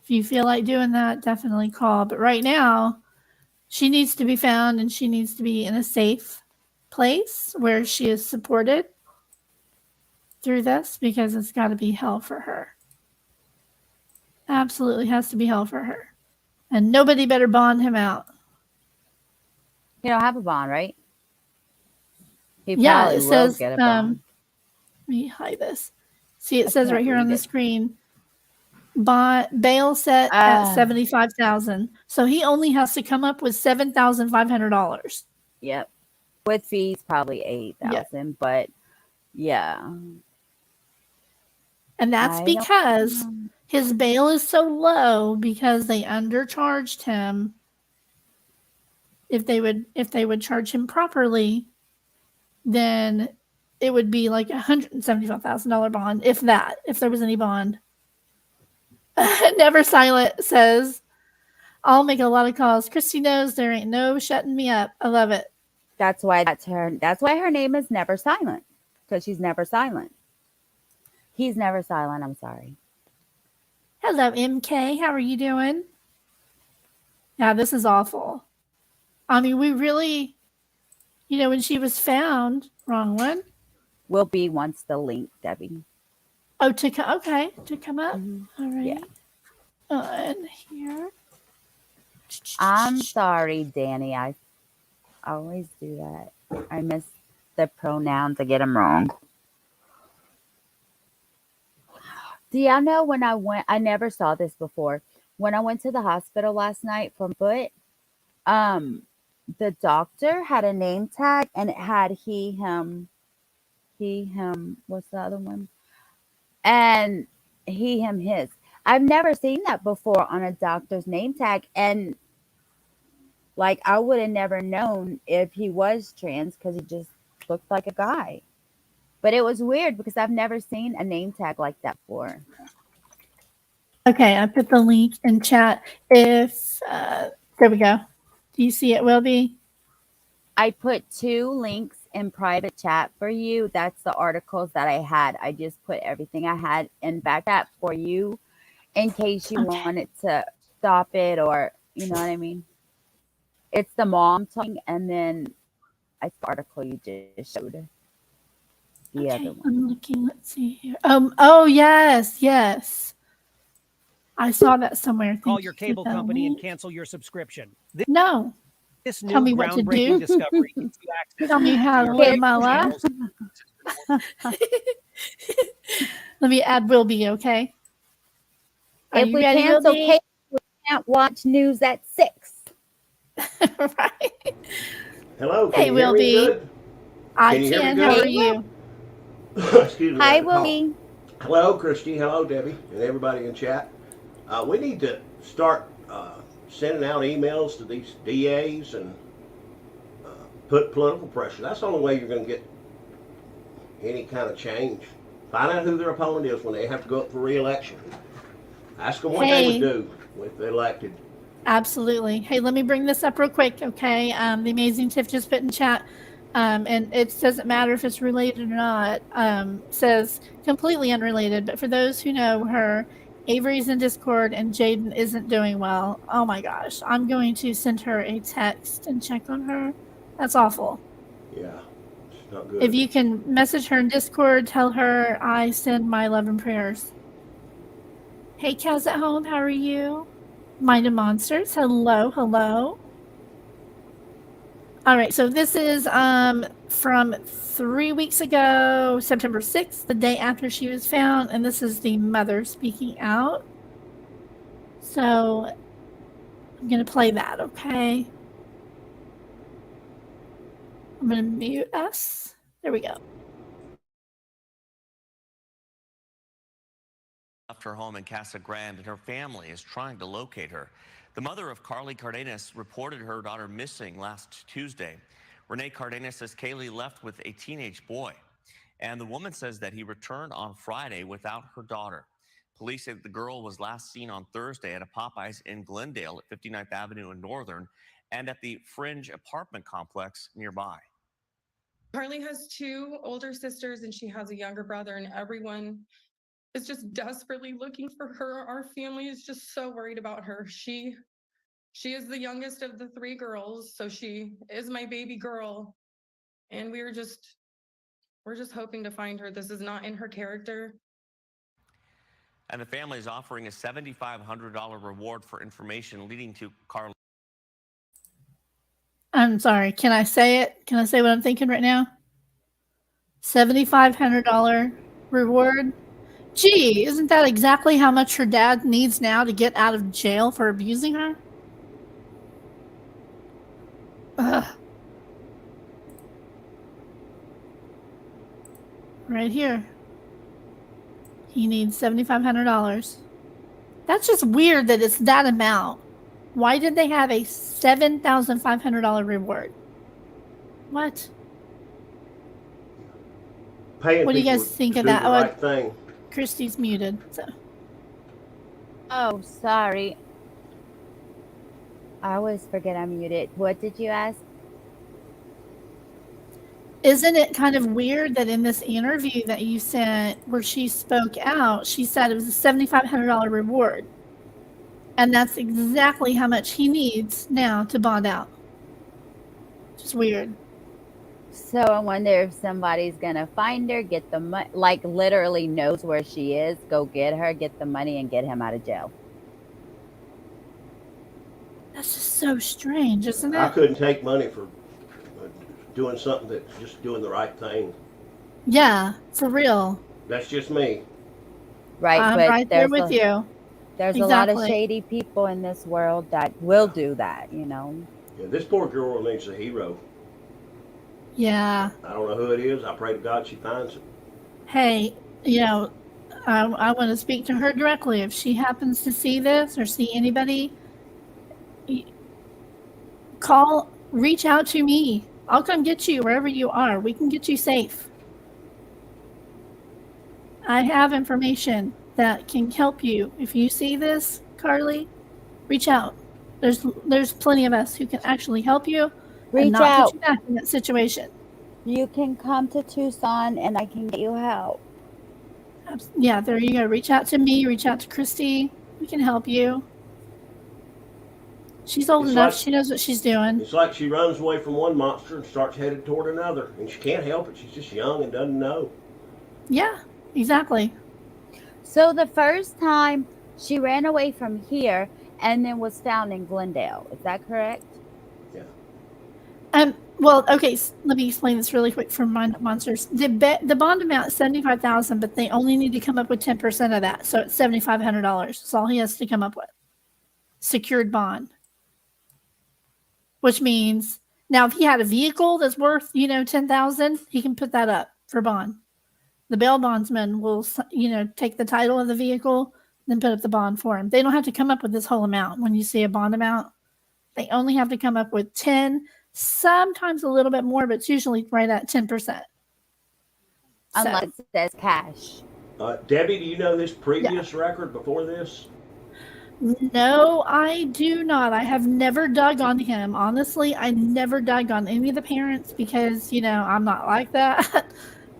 if you feel like doing that, definitely call. But right now, she needs to be found and she needs to be in a safe place where she is supported through this because it's got to be hell for her. Absolutely has to be hell for her. And nobody better bond him out. He don't have a bond, right? He Yeah, probably it will says, get a bond. let me hide this. See, it says can't right here on read the it. screen, bail set at $75,000. So he only has to come up with $7,500. Yep. With fees, probably 8,000. But yeah. And that's I don't because know. his bail is so low because they undercharged him. If they would charge him properly, then it would be like $175,000 bond, if there was any bond. Never Silent says, I'll make a lot of calls. Christy knows there ain't no shutting me up. I love it. That's why her name is Never Silent. Because she's never silent. He's never silent, I'm sorry. Hello, MK. How are you doing? Yeah, this is awful. I mean, we really, when she was found, wrong one. Will be wants the link, Debbie. Oh, to come up. Mhm. All right. Yeah. And here. I'm sorry, Danny. I always do that. I miss the pronouns. I get them wrong. Do y'all know when I never saw this before. When I went to the hospital last night for foot, the doctor had a name tag and it had he, him, what's the other one? And he, him, his. I've never seen that before on a doctor's name tag. And like, I would have never known if he was trans because he just looked like a guy. But it was weird because I've never seen a name tag like that before. Okay, I put the link in chat. If there we go. Do you see it, Wilby? I put 2 links in private chat for you. That's the articles that I had. I just put everything I had in back chat for you in case you wanted to stop it, or you know what I mean. It's the mom talking, and then I the article you just showed. The other one. I'm looking. Let's see here. Oh yes, yes. I saw that somewhere. Call your cable company and cancel your subscription. No. This Tell new me what to groundbreaking do. discovery gives you access Tell me how to live my life. Let me add Will Be, okay? Are If you we ready, cancel Will Be? cable, we can't watch news at 6. Right. Hello, Hey, can you Will hear me Be. good? I Can you hear me can. good? How are Hey, you? Excuse me. I Hi, had a call. Willie. Hello, Christy. Hello, Debbie, and everybody in chat. We need to start sending out emails to these DAs and put political pressure. That's the only way you're going to get any kind of change. Find out who their opponent is when they have to go up for re-election. Ask them what they would do if they're elected. Absolutely. Hey, let me bring this up real quick, okay? The amazing Tiff just put in chat, and it doesn't matter if it's related or not. Says completely unrelated, but for those who know her, Avery's in Discord and Jaden isn't doing well. Oh my gosh. I'm going to send her a text and check on her. That's awful. Yeah, it's not good. If you can message her in Discord, tell her I send my love and prayers. Hey, Kaz at home, how are you? Minded Monsters, hello, hello. All right, so this is from 3 weeks ago, September 6th, the day after she was found, and this is the mother speaking out. So I'm gonna play that, okay? I'm gonna mute us. There we go. Left her home in Casa Grande, and her family is trying to locate her. The mother of Karleigh Cardenas reported her daughter missing last Tuesday. Renee Cardenas says Kaylee left with a teenage boy, and the woman says that he returned on Friday without her daughter. Police say that the girl was last seen on Thursday at a Popeyes in Glendale at 59th Avenue and Northern, and at the Fringe apartment complex nearby. Karleigh has 2 older sisters and she has a younger brother, and everyone is just desperately looking for her. Our family is just so worried about her. She is the youngest of the 3 girls, so she is my baby girl, and we're just hoping to find her. This is not in her character. And the family is offering a $7,500 reward for information leading to Karleigh. I'm sorry. Can I say it? Can I say what I'm thinking right now? $7,500 reward. Gee, isn't that exactly how much her dad needs now to get out of jail for abusing her? Ugh. Right here. He needs $7,500. That's just weird that it's that amount. Why did they have a $7,500 reward? What? Paying What do you people guys think to of do that? the right thing. Christy's muted. So. Oh, sorry. I always forget I'm muted. What did you ask? Isn't it kind of weird that in this interview that you sent where she spoke out, she said it was a $7,500 reward. And that's exactly how much he needs now to bond out. Just weird. So I wonder if somebody's gonna find her, get the money, like literally knows where she is, go get her, get the money, and get him out of jail. That's just so strange, isn't it? I couldn't take money for doing something that's just doing the right thing. Yeah, for real. That's just me. Right, I'm but right there there's with you. There's a lot of Exactly. shady people in this world that will do that, you know. Yeah, this poor girl needs a hero. Yeah. I don't know who it is. I pray to God she finds it. Hey, you know, I want to speak to her directly. If she happens to see this or see anybody, reach out to me. I'll come get you wherever you are. We can get you safe. I have information that can help you. If you see this, Karleigh, reach out. There's plenty of us who can actually help you and Reach not out. put you back in that situation. You can come to Tucson and I can get you help. Yeah, there you go. Reach out to me. Reach out to Christy. We can help you. She's old It's enough. like- She knows what she's doing. It's like she runs away from one monster and starts headed toward another, and she can't help it. She's just young and doesn't know. Yeah, exactly. So the first time she ran away from here and then was found in Glendale. Is that correct? Well, okay. Let me explain this really quick for monsters. The bond amount is $75,000, but they only need to come up with 10% of that, so it's $7,500. That's all he has to come up with. Secured bond, which means now if he had a vehicle that's worth $10,000, he can put that up for bond. The bail bondsman will take the title of the vehicle, then put up the bond for him. They don't have to come up with this whole amount. When you see a bond amount, they only have to come up with 10. Sometimes a little bit more, but it's usually right at 10%. Unless it says cash. Debbie, do you know his previous record before this? No, I do not. I have never dug on him. Honestly, I never dug on any of the parents because, I'm not like that.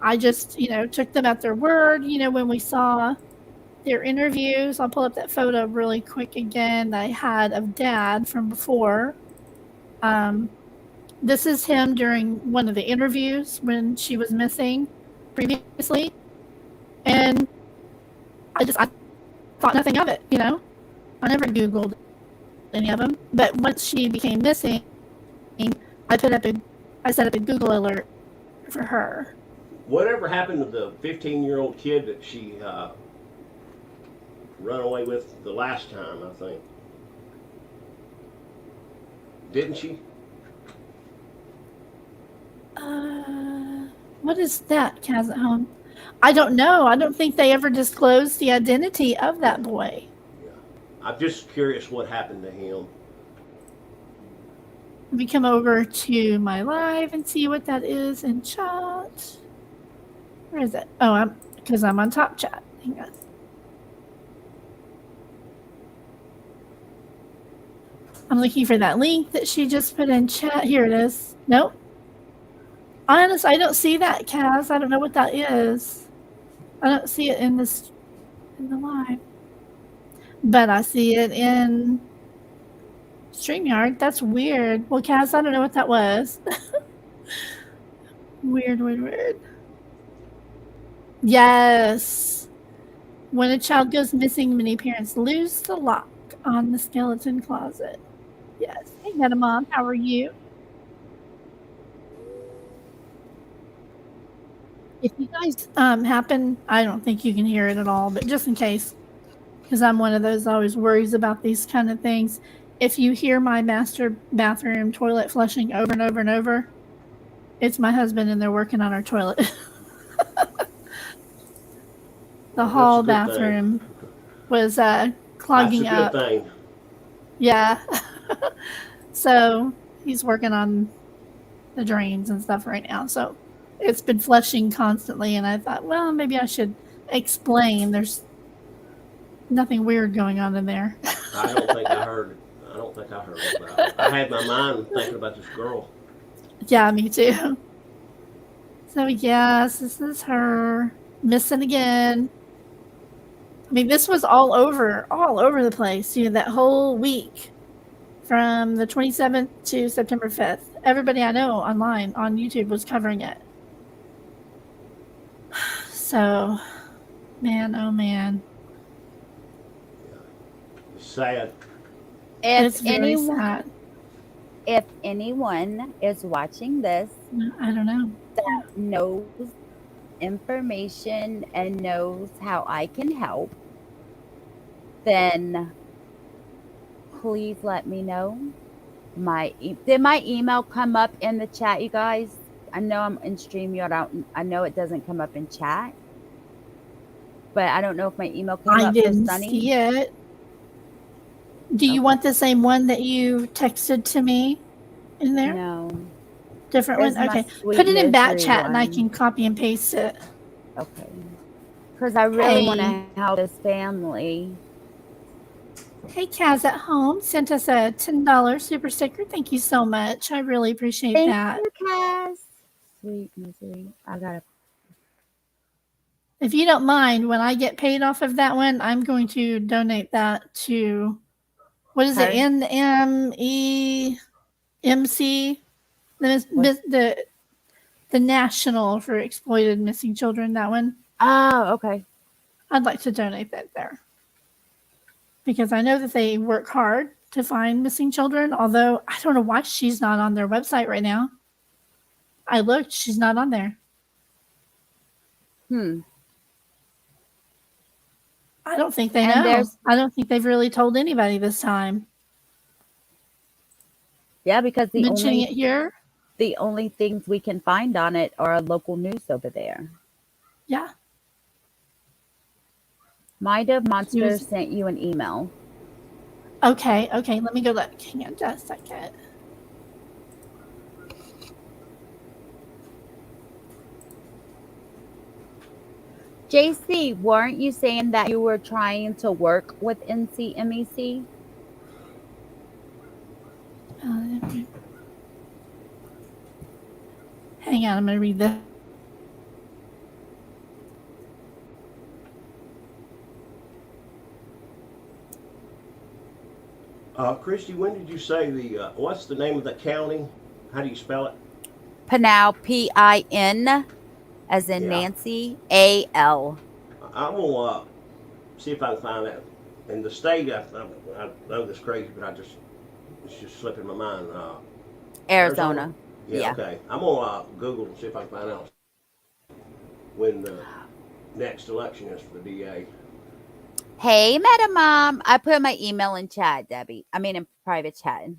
I just, took them at their word. When we saw their interviews, I'll pull up that photo really quick again that I had of Dad from before. This is him during one of the interviews when she was missing previously. And I thought nothing of it, I never Googled any of them. But once she became missing, I set up a Google alert for her. Whatever happened to the 15-year-old kid that she run away with the last time, I think? Didn't she? What is that, Kaz at home? I don't know. I don't think they ever disclosed the identity of that boy. Yeah. I'm just curious what happened to him. Let me come over to my live and see what that is in chat. Where is it? Oh, because I'm on top chat. Hang on. I'm looking for that link that she just put in chat. Here it is. Nope. Honestly, I don't see that, Kaz. I don't know what that is. I don't see it in the live. But I see it in StreamYard. That's weird. Well, Kaz, I don't know what that was. Weird. Yes. When a child goes missing, many parents lose the lock on the skeleton closet. Yes. Hey, Metamom, how are you? If you guys happen, I don't think you can hear it at all, but just in case, because I'm one of those that always worries about these kind of things. If you hear my master bathroom toilet flushing over and over and over, it's my husband and they're working on our toilet. The hall bathroom was clogging up. That's a good thing. Yeah. So he's working on the drains and stuff right now. So it's been flushing constantly, and I thought, well, maybe I should explain. There's nothing weird going on in there. I don't think I heard about it. I had my mind thinking about this girl. Yeah, me too. So yes, this is her missing again. I mean, this was all over the place. That whole week from the 27th to September 5th. Everybody I know online on YouTube was covering it. So, man, oh man. It's sad. It's very sad. If anyone is watching this, I don't know, that knows information and knows how I can help, then please let me know. Did my email come up in the chat, you guys? I know I'm in StreamYard. I know it doesn't come up in chat, but I don't know if my email came up. I didn't see it. Do you want the same one that you texted to me in there? No. Different one? Okay. Put it in back chat and I can copy and paste it. Okay. Because I really want to help this family. Hey, Kaz at home sent us a $10 super sticker. Thank you so much. I really appreciate that. Thank you, Kaz. Sweet misery. I gotta. If you don't mind, when I get paid off of that one, I'm going to donate that to, what is it, Her? NMEMC, the National for Exploited Missing Children, that one. Oh, okay. I'd like to donate that there. Because I know that they work hard to find missing children, although I don't know why she's not on their website right now. I looked, she's not on there. I don't think they know. I don't think they've really told anybody this time. Yeah, because mentioning it here, the only things we can find on it are local news over there. Yeah. Mind of Monster sent you an email. Okay, let me go look. Hang on just a second. JC, weren't you saying that you were trying to work with NCMEC? Hang on, I'm going to read this. Christy, when did you say what's the name of the county? How do you spell it? Pinal, P-I-N, as in Nancy, A-L. I'm going to see if I can find that. In the state, I know this is crazy, but it's just slipping my mind. Arizona. Yeah, okay. I'm going to Google and see if I can find out when the next election is for the DA. Hey, Madam Mom. I put my email in chat, Debbie. I mean, in private chat.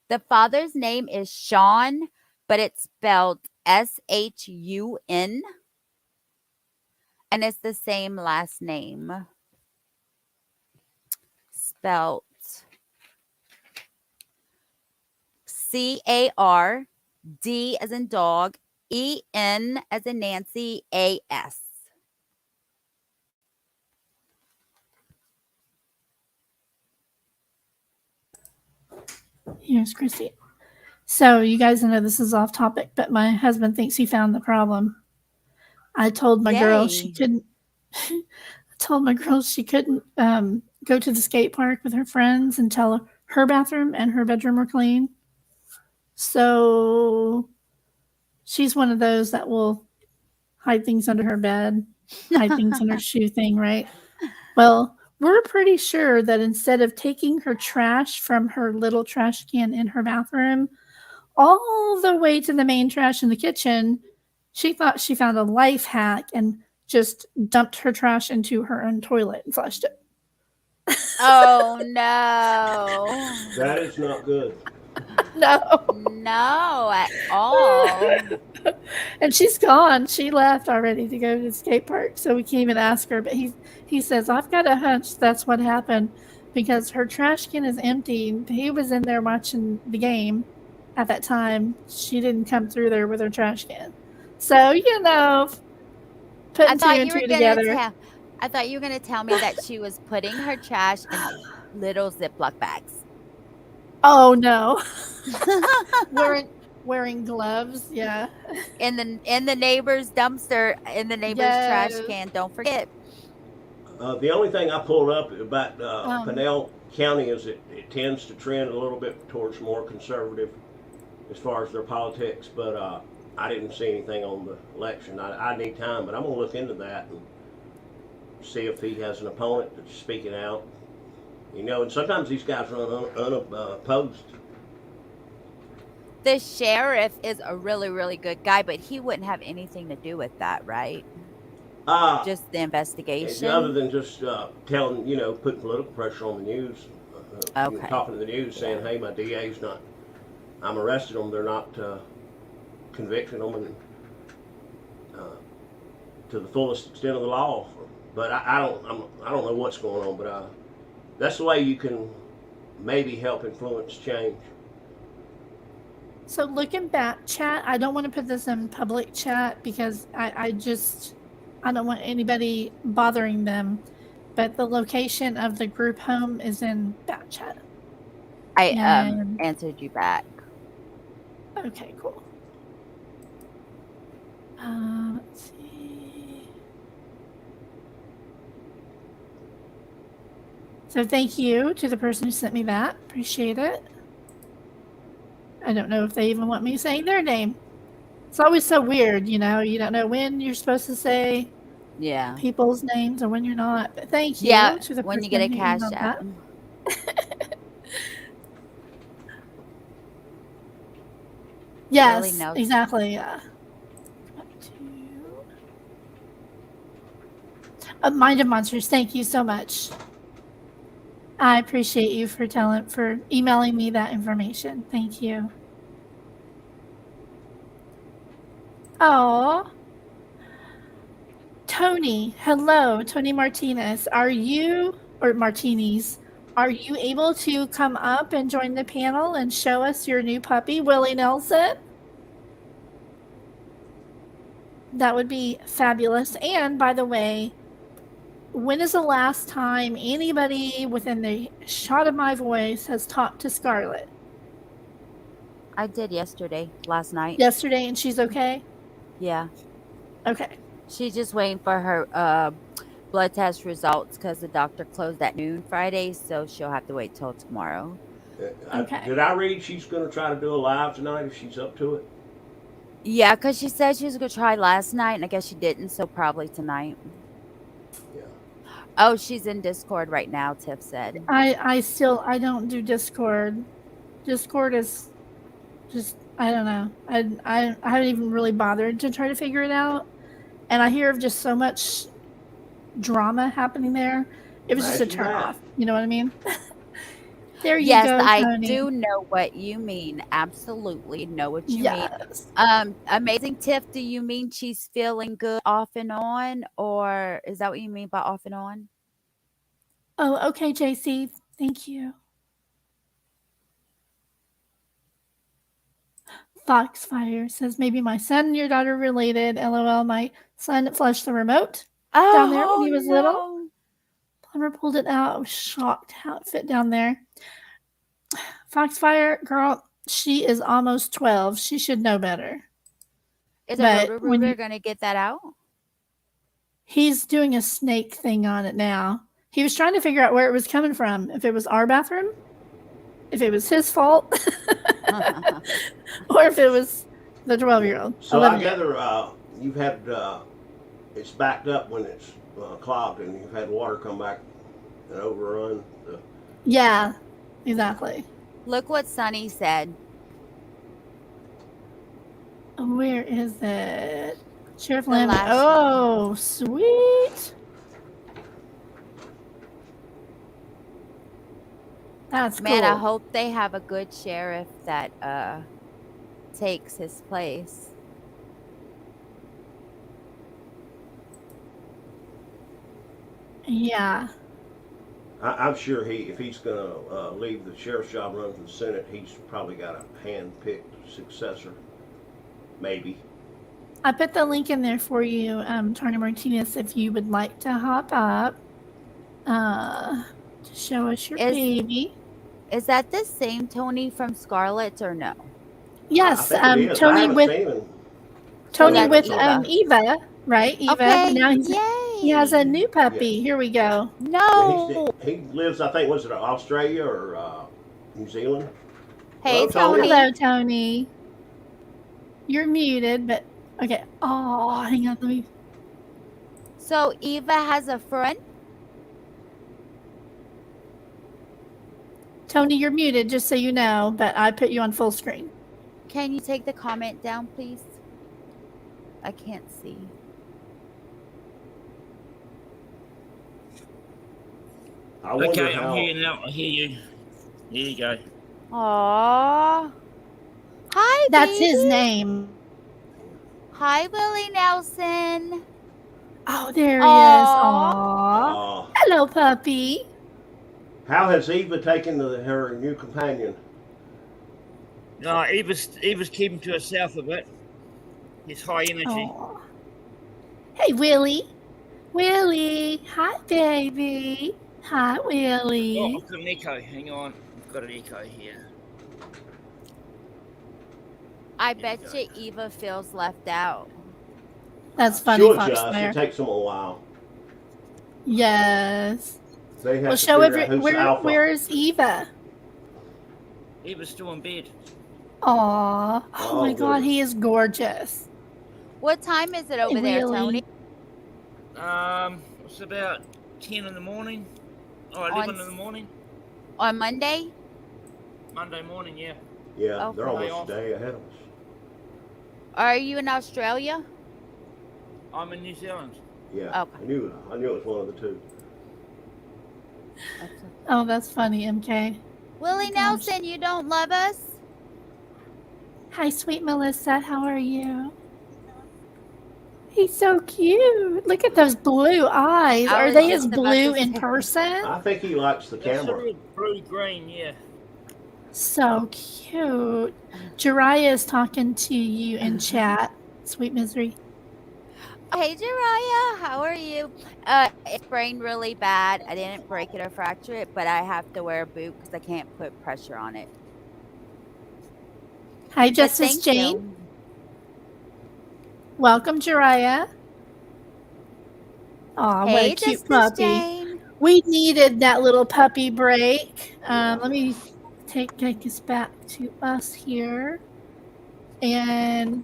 The father's name is Sean, but it's spelled S-H-U-N. And it's the same last name. Spelled C-A-R-D as in dog, E-N as in Nancy, A-S. Here's Christy. So you guys know this is off topic, but my husband thinks he found the problem. I told my girl she couldn't. I told my girl she couldn't go to the skate park with her friends until her bathroom and her bedroom were clean. So she's one of those that will hide things under her bed, hide things in her shoe thing, right? Well, we're pretty sure that instead of taking her trash from her little trash can in her bathroom all the way to the main trash in the kitchen, she thought she found a life hack and just dumped her trash into her own toilet and flushed it. Oh, no. That is not good. No, at all. And she's gone. She left already to go to the skate park, so we can't even ask her. But he says, I've got a hunch that's what happened because her trash can is empty. He was in there watching the game at that time. She didn't come through there with her trash can. So, putting two and two together. I thought you were going to tell me that she was putting her trash in little Ziploc bags. Oh, no. Wearing gloves, yeah. In the neighbor's dumpster, in the neighbor's trash can. Don't forget. The only thing I pulled up about Pinal County is it tends to trend a little bit towards more conservative as far as their politics, but I didn't see anything on the election. I need time, but I'm going to look into that and see if he has an opponent that's speaking out. And sometimes these guys run unopposed. The sheriff is a really, really good guy, but he wouldn't have anything to do with that, right? Just the investigation. Other than just telling, putting political pressure on the news. Talking to the news saying, hey, my DA's not, I'm arresting them. They're not convicting them and to the fullest extent of the law. But I don't know what's going on, but that's the way you can maybe help influence change. So looking back, chat, I don't want to put this in public chat because I don't want anybody bothering them. But the location of the group home is in back chat. I answered you back. Okay, cool. Let's see. So thank you to the person who sent me that. Appreciate it. I don't know if they even want me saying their name. It's always so weird, you know. You don't know when you're supposed to say Yeah. people's names or when you're not. But thank you Yeah, to the when person you get a who cash emailed app. that. Yes, knows. exactly. Mind of Monsters, thank you so much. I appreciate you for emailing me that information. Thank you. Oh, Tony, hello, Tony Martinez. Are you able to come up and join the panel and show us your new puppy, Willie Nelson? That would be fabulous. And by the way, when is the last time anybody within the shot of my voice has talked to Scarlett? I did last night. Yesterday, and she's okay? Yeah. Okay. She's just waiting for her blood test results because the doctor closed at noon Friday, so she'll have to wait till tomorrow. Okay. Did I read she's going to try to do a live tonight if she's up to it? Yeah, because she said she was going to try last night, and I guess she didn't, so probably tonight. Yeah. Oh, she's in Discord right now, Tiff said. I don't do Discord. Discord is just, I don't know. I haven't even really bothered to try to figure it out. And I hear of just so much drama happening there. It was just a turn off. You know what I mean? There you yes, go, I Tony. do know what you mean. Absolutely know what you Yes. mean. Amazing Tiff, do you mean she's feeling good off and on? Or is that what you mean by off and on? Oh, okay, JC. Thank you. Foxfire says maybe my son and your daughter related. LOL, my son flushed the remote down there when he was little. Plumber pulled it out. I was shocked how it fit down there. Foxfire, girl, she is almost 12. She should know better. Is a Roto-Rooter going to get that out? He's doing a snake thing on it now. He was trying to figure out where it was coming from. If it was our bathroom, if it was his fault, or if it was the 12-year-old. So I gather you've had it's backed up when it's clogged, and you've had water come back and overrun. Yeah, exactly. Look what Sonny said. Where is it? Sheriff Lamb. Oh, sweet. That's cool. Man, I hope they have a good sheriff that takes his place. Yeah. I'm sure if he's going to leave the sheriff's job, run for the Senate, he's probably got a hand-picked successor. Maybe. I put the link in there for you, Tony Martinez, if you would like to hop up to show us your baby. Is that the same Tony from Scarlett's or no? Yes, Tony with Eva, right? Eva. Okay. Now he has a new puppy. Yeah. Here we go. No. He lives, I think, was it Australia or New Zealand? Hey, Hello, Tony. Hello, Tony. You're muted, but okay. Oh, hang on, let me. So Eva has a friend? Tony, you're muted, just so you know, but I put you on full screen. Can you take the comment down, please? I can't see. Okay, I'm here now. I hear you. Here you go. Aww. Hi, That's baby. his name. Hi, Willie Nelson. Oh, there he is. Aww. Hello, puppy. How has Eva taken her new companion? No, Eva's keeping to herself a bit. It's high energy. Aww. Hey, Willie. Willie. Hi, baby. Hi, Willie. Oh, I've got an echo. Hang on. I've got an echo here. I bet you Eva feels left out. That's funny, She'll adjust. Foxfire. It takes them a while. Yes. They have Well, to show figure out who's where alpha. where is Eva? Eva's still in bed. Aw. Oh my God, goodness. he is gorgeous. What time is it over there, Tony? It's about 10 in the morning. Oh, 11 in the morning. On Monday? Monday morning, yeah. Yeah, Oh, they're Friday almost off. a day ahead of us. Are you in Australia? I'm in New Zealand. Yeah, Okay. I knew it was one of the two. Oh, that's funny, MK. Willie Nelson, you don't love us? Hi, sweet Melissa. How are you? He's so cute. Look at those blue eyes. I Are was they as just about blue to in say. person? I think he likes the It's camera. sort of blue-green, yeah. So cute. Jiraiya is talking to you in chat. Sweet Misery. Hey, Jiraiya, how are you? It's sprained really bad. I didn't break it or fracture it, but I have to wear a boot because I can't put pressure on it. Hi, But Justice thank Jane. you. Welcome, Jiraiya. Aw, what a Hey, cute Justice puppy. Jane. We needed that little puppy break. Let me take us back to us here. And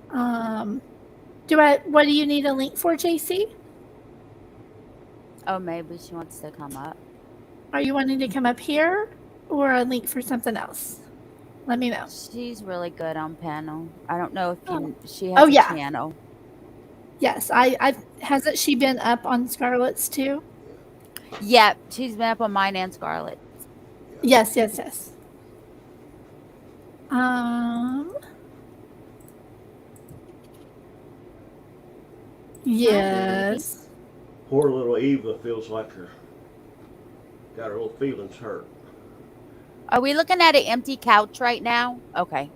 what do you need a link for, JC? Oh, maybe she wants to come up. Are you wanting to come up here or a link for something else? Let me know. She's really good on panel. I don't know if she has Oh, a yeah. channel. Yes, hasn't she been up on Scarlet's too? Yep, she's been up on mine and Scarlet. Yes. Yes. Poor little Eva feels like got her little feelings hurt. Are we looking at an empty couch right now? Okay.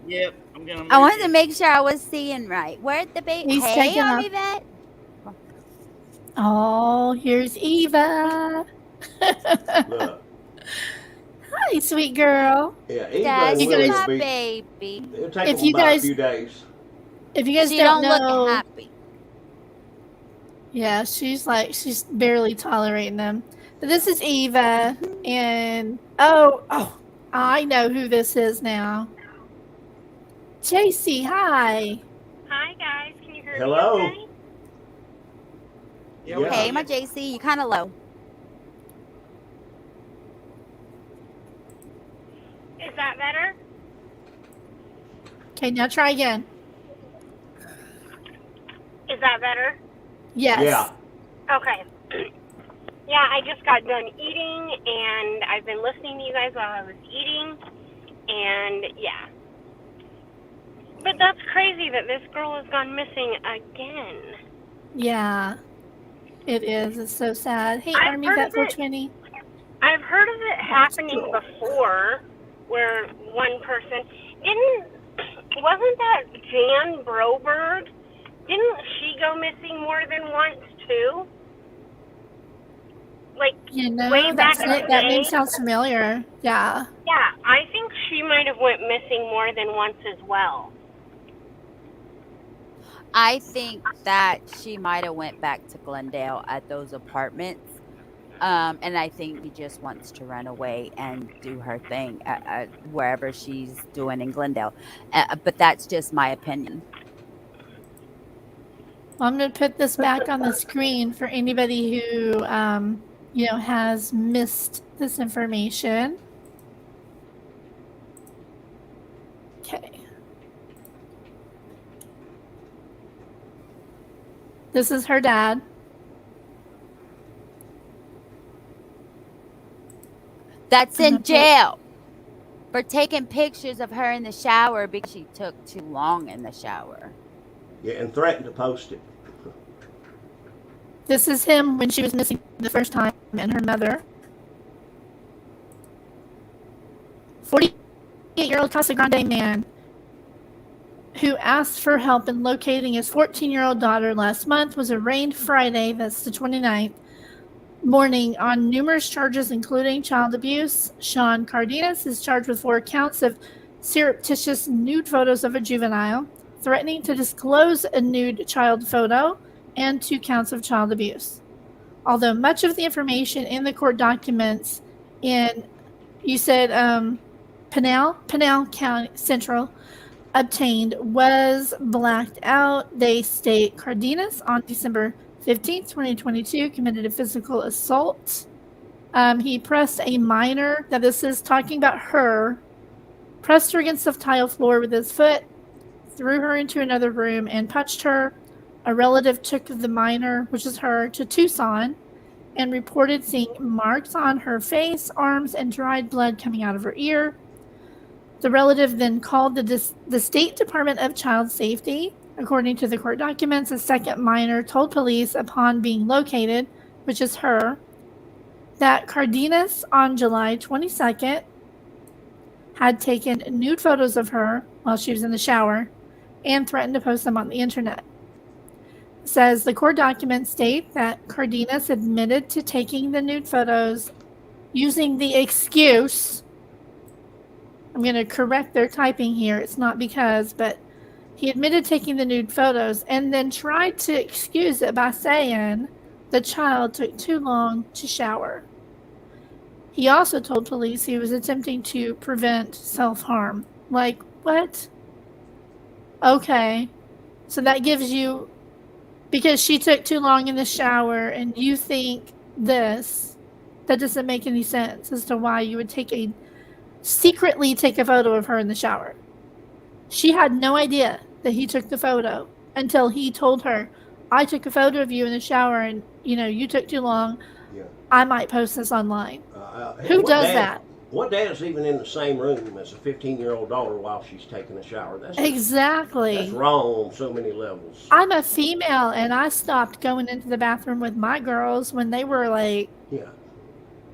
Yep, I'm gonna move I wanted you. to make sure I was seeing right. Where'd the baby? He's Hey, taking Army off. Vet. Oh, here's Eva. Look. Hi, sweet girl. Yeah, Eva That's and Willie guys- will be. baby. It'll take If them you about guys- a few days. If you guys She don't don't know, look happy. yeah, she's barely tolerating them. But this is Eva, and oh, I know who this is now. JC, hi. Hi guys, can you hear Hello. me okay? Yeah. Hey, my JC, you kind of low. Is that better? Okay, now try again. Is that better? Yes. Yeah. Okay. Yeah, I just got done eating and I've been listening to you guys while I was eating and yeah. But that's crazy that this girl has gone missing again. Yeah. It is. It's so sad. Hey, I've Army heard Vet of it. 420. I've heard of it happening before where one person wasn't that Jan Broberg? Didn't she go missing more than once too? Like You know, way back in the that name day? sounds familiar. Yeah. Yeah, I think she might have went missing more than once as well. I think that she might have went back to Glendale at those apartments. And I think he just wants to run away and do her thing at wherever she's doing in Glendale. But that's just my opinion. Well, I'm going to put this back on the screen for anybody who, has missed this information. Okay. This is her dad. That's in jail for taking pictures of her in the shower because she took too long in the shower. Yeah, and threatened to post it. This is him when she was missing the first time, and her mother. 48-year-old Casa Grande man who asked for help in locating his 14-year-old daughter last month was arraigned Friday, that's the 29th, morning on numerous charges, including child abuse. Sean Cardenas is charged with 4 counts of surreptitious nude photos of a juvenile, threatening to disclose a nude child photo, and 2 counts of child abuse. Although much of the information in the court documents in, you said, Pinal County Central obtained was blacked out, they state Cardenas on December 15th, 2022 committed a physical assault. He pressed a minor, that this is talking about her, pressed her against the tile floor with his foot, threw her into another room, and punched her. A relative took the minor, which is her, to Tucson and reported seeing marks on her face, arms, and dried blood coming out of her ear. The relative then called the State Department of Child Safety. According to the court documents, a second minor told police upon being located, which is her, that Cardenas on July 22nd had taken nude photos of her while she was in the shower and threatened to post them on the internet. It says the court documents state that Cardenas admitted to taking the nude photos using the excuse, I'm going to correct their typing here, it's not because, but he admitted taking the nude photos and then tried to excuse it by saying the child took too long to shower. He also told police he was attempting to prevent self-harm. Like, what? Okay. So that gives you, because she took too long in the shower and you think this, that doesn't make any sense as to why you would secretly take a photo of her in the shower. She had no idea that he took the photo until he told her, I took a photo of you in the shower and, you took too long. Yeah. I might post this online. Who does that? What dad's even in the same room as a 15-year-old daughter while she's taking a shower? Exactly. That's wrong on so many levels. I'm a female, and I stopped going into the bathroom with my girls when they were like,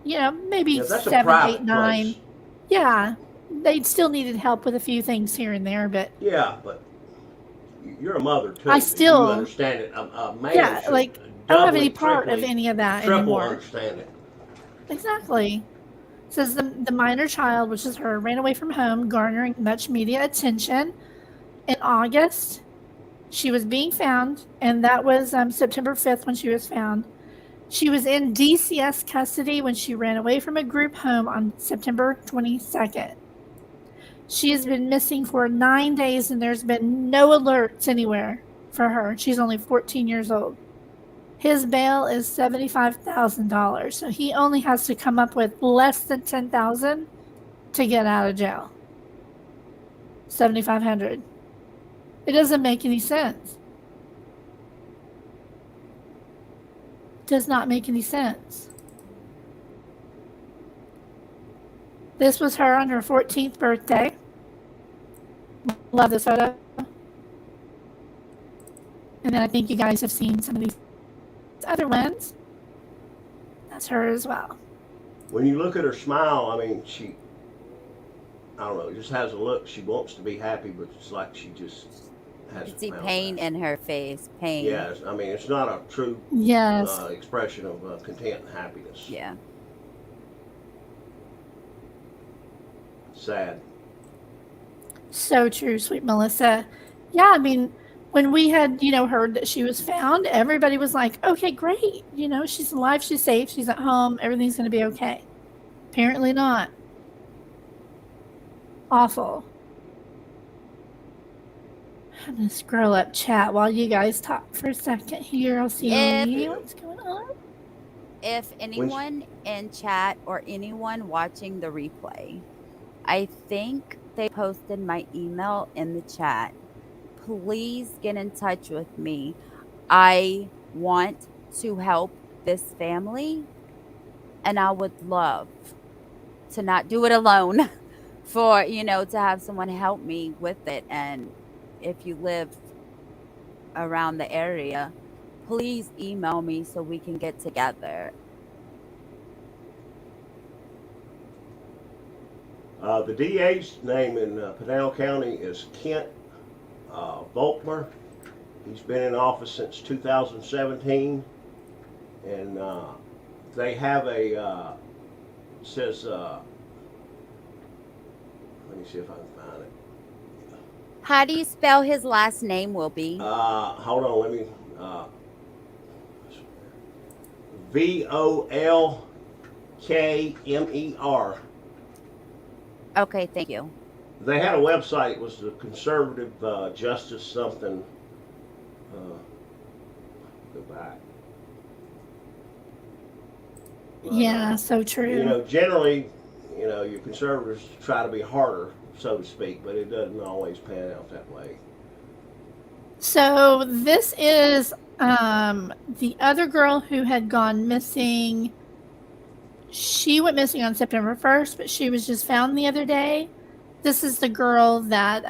maybe 7, 8, 9. Place. Yeah, they still needed help with a few things here and there, but yeah, but you're a mother too. I still you understand it. A man I don't have any part of any of that anymore. Understand it. Exactly. It says the minor child, which is her, ran away from home, garnering much media attention. In August, she was being found, and that was September 5th when she was found. She was in DCS custody when she ran away from a group home on September 22nd. She has been missing for 9 days, and there's been no alerts anywhere for her. She's only 14 years old. His bail is $75,000, so he only has to come up with less than $10,000 to get out of jail. $7,500. It doesn't make any sense. Does not make any sense. This was her on her 14th birthday. Love this photo. And then I think you guys have seen some of these other ones. That's her as well. When you look at her smile, I mean, I don't know, just has a look. She wants to be happy, but it's like she just has. You see pain in her face. Pain. Yes, I mean, it's not a true expression of content and happiness. Yeah. Sad. So true, sweet Melissa. Yeah, I mean, when we had, heard that she was found, everybody was like, okay, great. She's alive, she's safe, she's at home, everything's going to be okay. Apparently not. Awful. I'm going to scroll up chat while you guys talk for a second here. I'll see what's going on. If anyone in chat or anyone watching the replay, I think they posted my email in the chat. Please get in touch with me. I want to help this family, and I would love to not do it alone for, to have someone help me with it. And if you live around the area, please email me so we can get together. The DA's name in Pinal County is Kent Volkmer. He's been in office since 2017, and they have a says Let me see if I can find it. How do you spell his last name, Will be? Hold on, let me. Volkmer. Okay, thank you. They had a website. It was the Conservative Justice something. Go back. But, Yeah, so true. You know, generally, you know, your conservatives try to be harder, so to speak, but it doesn't always pan out that way. So this is the other girl who had gone missing. She went missing on September 1st, but she was just found the other day. This is the girl that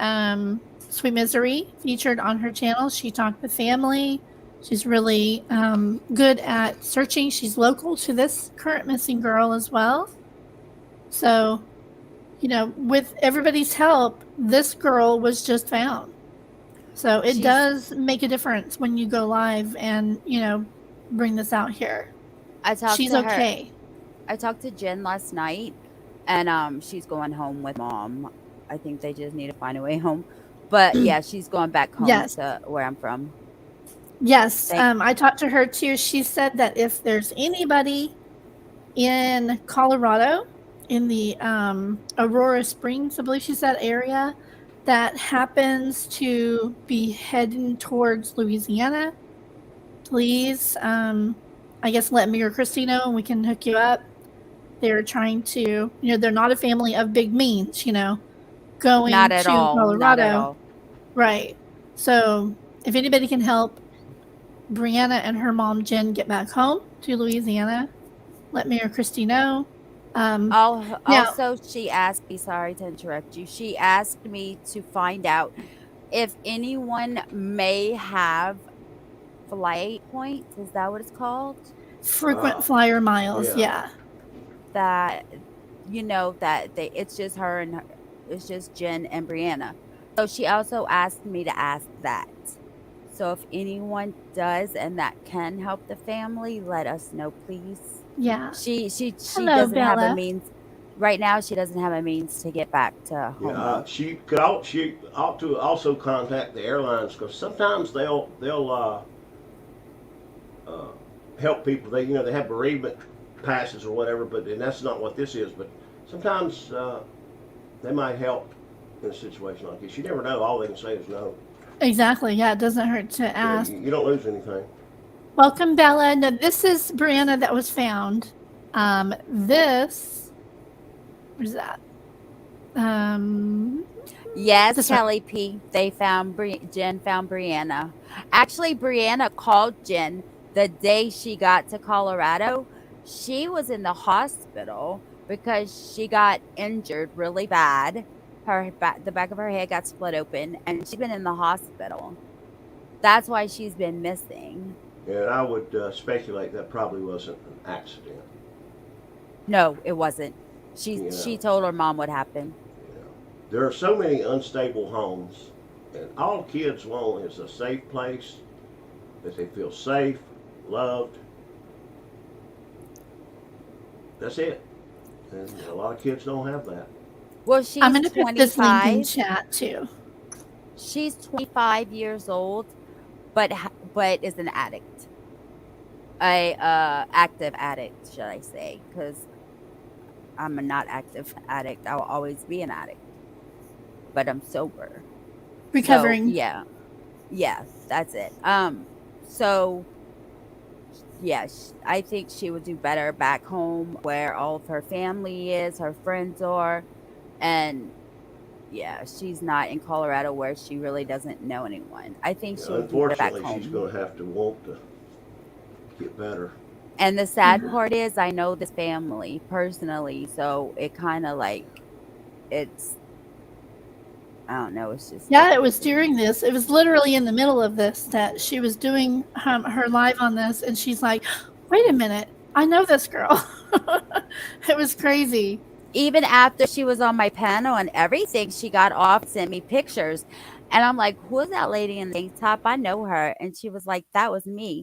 Sweet Misery featured on her channel. She talked to family. She's really good at searching. She's local to this current missing girl as well. So, you know, with everybody's help, this girl was just found. So it does make a difference when you go live and, you know, bring this out here. She's okay. I talked to Jen last night, and she's going home with mom. I think they just need to find a way home. But yeah, she's going back home to where I'm from. Yes, I talked to her too. She said that if there's anybody in Colorado, in the Aurora Springs, I believe she said, area, that happens to be heading towards Louisiana, please, I guess let me or Christy know and we can hook you up. They're trying to, you know, they're not a family of big means, you know, going Not at to all. Colorado. Not at all. Right. So if anybody can help Brianna and her mom Jen get back home to Louisiana, let me or Christy know. Also, she asked me, sorry to interrupt you, she asked me to find out if anyone may have flight points. Is that what it's called? Frequent flyer miles, yeah. That, you know, that it's just her and her, it's just Jen and Brianna. So she also asked me to ask that. So if anyone does and that can help the family, let us know, please. Yeah. She Hello, doesn't have Bella. a means right now. She doesn't have a means to get back to home. Yeah, she ought to also contact the airlines because sometimes they'll help people. They they have bereavement passes or whatever, and that's not what this is. But sometimes they might help in a situation like this. You never know. All they can say is no. Exactly. Yeah, it doesn't hurt to ask. You don't lose anything. Welcome, Bella. No, this is Brianna that was found. This, what is that? Yes, Kelly P. They found Jen found Brianna. Actually, Brianna called Jen the day she got to Colorado. She was in the hospital because she got injured really bad. The back of her head got split open, and she's been in the hospital. That's why she's been missing. And I would speculate that probably wasn't an accident. No, it wasn't. She told her mom what happened. There are so many unstable homes, and all kids want is a safe place that they feel safe, loved. That's it. And a lot of kids don't have that. Well, she's I'm going to put this link in 25. chat too. She's 25 years old, but is an addict. Active addict, should I say? Because I'm a not active addict. I will always be an addict, but I'm sober. Recovering. So, yeah, that's it. So yeah, I think she would do better back home where all of her family is, her friends are, and yeah, she's not in Colorado where she really doesn't know anyone. I think she would do better back Unfortunately, she's home. going to have to want to get better. And the sad part is I know this family personally, so it kind of like, it's, I don't know, it's just. Yeah, it was during this. It was literally in the middle of this that she was doing her live on this, and she's like, wait a minute, I know this girl. It was crazy. Even after she was on my panel and everything, she got off, sent me pictures. And I'm like, who is that lady in the tank top? I know her. And she was like, that was me.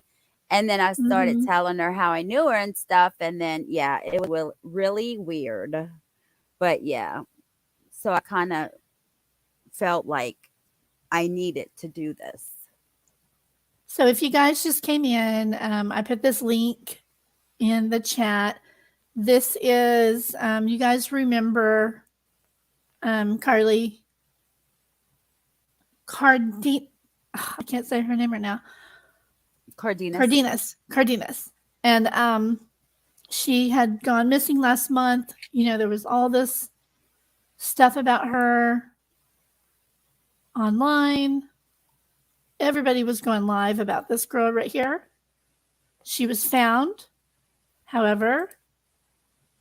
And then I started telling her how I knew her and stuff. And then, yeah, it was really weird. But yeah. So I kind of felt like I needed to do this. So if you guys just came in, I put this link in the chat. This is, you guys remember Karleigh I can't say her name right now. Cardenas. And she had gone missing last month. You know, there was all this stuff about her online. Everybody was going live about this girl right here. She was found. However,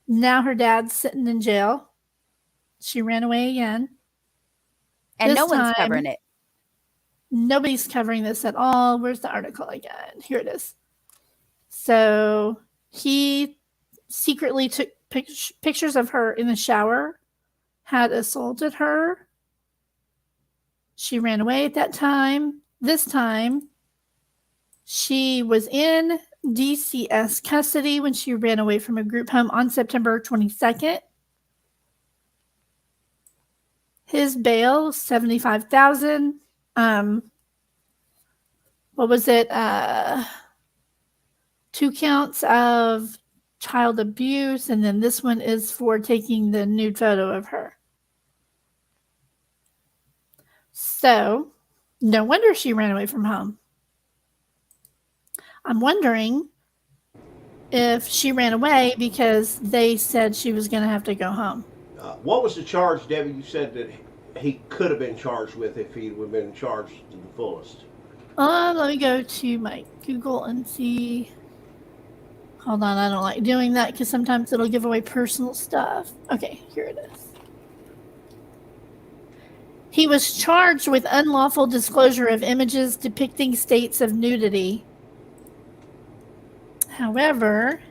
now her dad's sitting in jail. She ran away again. And no one's covering it. Nobody's covering this at all. Where's the article again? Here it is. So he secretly took pictures of her in the shower, had assaulted her. She ran away at that time. This time, she was in DCS custody when she ran away from a group home on September 22nd. His bail, $75,000. What was it? 2 counts of child abuse, and then this one is for taking the nude photo of her. So, no wonder she ran away from home. I'm wondering if she ran away because they said she was going to have to go home. What was the charge, Debbie, you said that he could have been charged with if he would have been charged to the fullest? Let me go to my Google and see. Hold on, I don't like doing that because sometimes it'll give away personal stuff. Okay, here it is. He was charged with unlawful disclosure of images depicting states of nudity. However,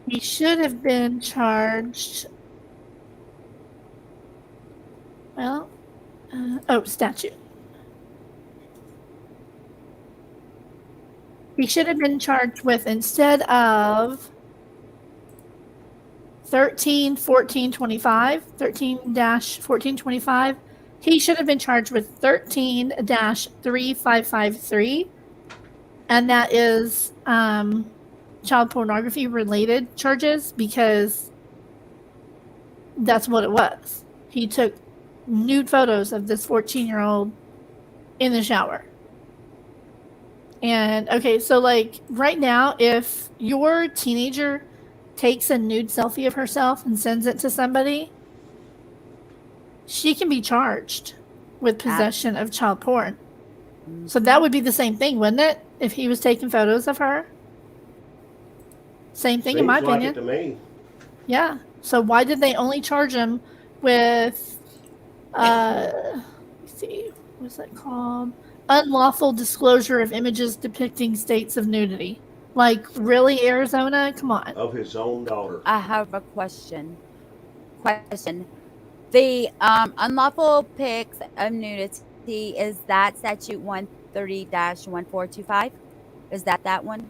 he should have been charged. Well, statute. He should have been charged with, instead of 13-1425, he should have been charged with 13-3553, and that is child pornography related charges, because that's what it was. He took nude photos of this 14-year-old in the shower. And okay, so like right now, if your teenager takes a nude selfie of herself and sends it to somebody, she can be charged with possession of child porn. So that would be the same thing, wouldn't it? If he was taking photos of her? Same thing, in my opinion. Seems like it to me. Yeah. So why did they only charge him with, let's see, what's that called? Unlawful disclosure of images depicting states of nudity. Like, really, Arizona? Come on. Of his own daughter. I have a question. The unlawful pics of nudity, is that statute 130-1425? Is that one?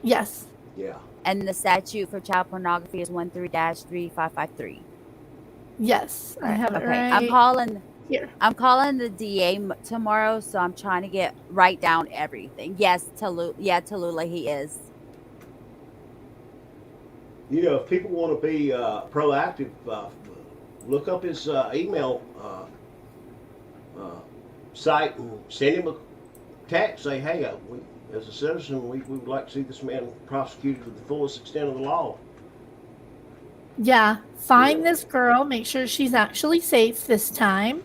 Yes. Yeah. And the statute for child pornography is 13-3553. Yes, I have it right. I'm calling here. I'm calling the DA tomorrow, so I'm trying to write down everything. Yes, Tallulah, he is. You know, if people want to be proactive, look up his email site and send him a text. Say, hey, as a citizen, we would like to see this man prosecuted to the fullest extent of the law. Yeah, find this girl. Make sure she's actually safe this time.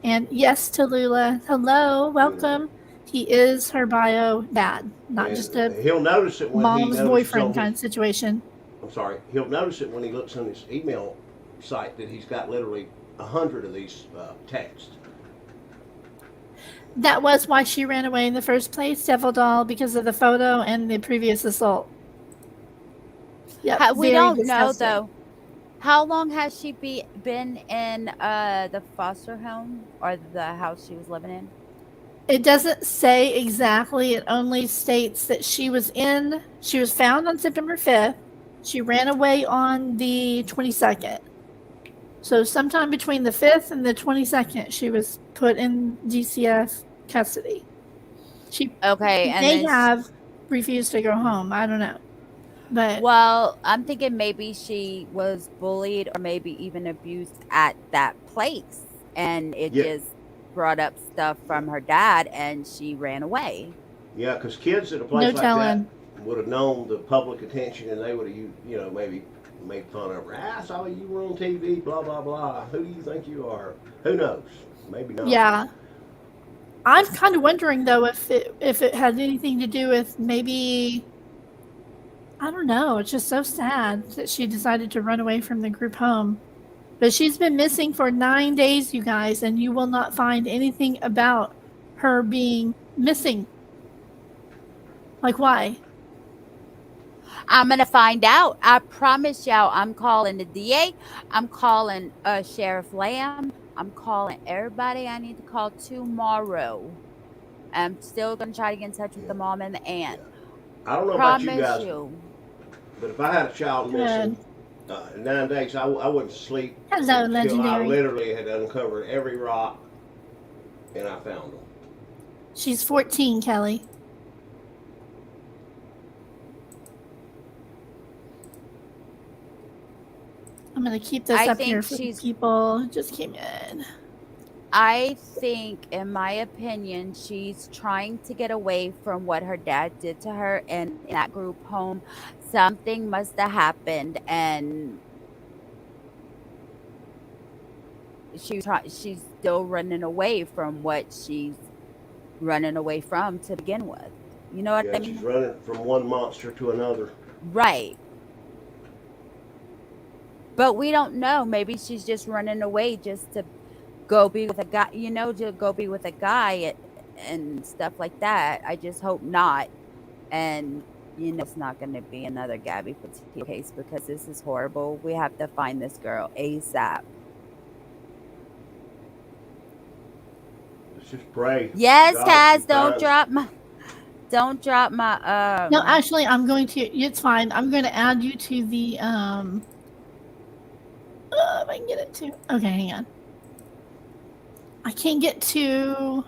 And yes, Tallulah, hello, welcome. He is her bio dad, not just a he'll notice it when mom's boyfriend kind of situation. I'm sorry. He'll notice it when he looks on his email site that he's got literally 100 of these texts. That was why she ran away in the first place, Devil Doll, because of the photo and the previous assault. Yeah, We don't know though. How long has she been in the foster home or the house she was living in? It doesn't say exactly. It only states that she was found on September 5th. She ran away on the 22nd. So sometime between the 5th and the 22nd, she was put in DCF custody. She may have refused to go home. I don't know. But well, I'm thinking maybe she was bullied or maybe even abused at that place, and it just brought up stuff from her dad, and she ran away. Yeah, because kids at a place like that would have known the public attention, and they would have, maybe made fun of her. I saw you were on TV, blah blah blah. Who do you think you are? Who knows? Maybe not. Yeah. I'm kind of wondering though if it had anything to do with maybe, I don't know. It's just so sad that she decided to run away from the group home. But she's been missing for 9 days, you guys, and you will not find anything about her being missing. Like, why? I'm going to find out. I promise y'all, I'm calling the DA. I'm calling Sheriff Lamb. I'm calling everybody I need to call tomorrow. I'm still going to try to get in touch with the mom and the aunt. I don't know about you guys, but if I had a child missing in 9 days, I wouldn't sleep until I literally had uncovered every rock and I found them. She's 14, Kelly. I'm going to keep this up here for people who just came in. I think, in my opinion, she's trying to get away from what her dad did to her in that group home. Something must have happened, and she's still running away from what she's running away from to begin with. You know what I mean? She's running from one monster to another. Right. But we don't know. Maybe she's just running away just to go be with a guy, to go be with a guy and stuff like that. I just hope not. And, it's not going to be another Gabby Petito case because this is horrible. We have to find this girl ASAP. Let's just pray. Yes, Kaz, don't drop my No, actually, I'm going to, it's fine. I'm going to add you to the, if I can get it to, okay, hang on. I can't get to,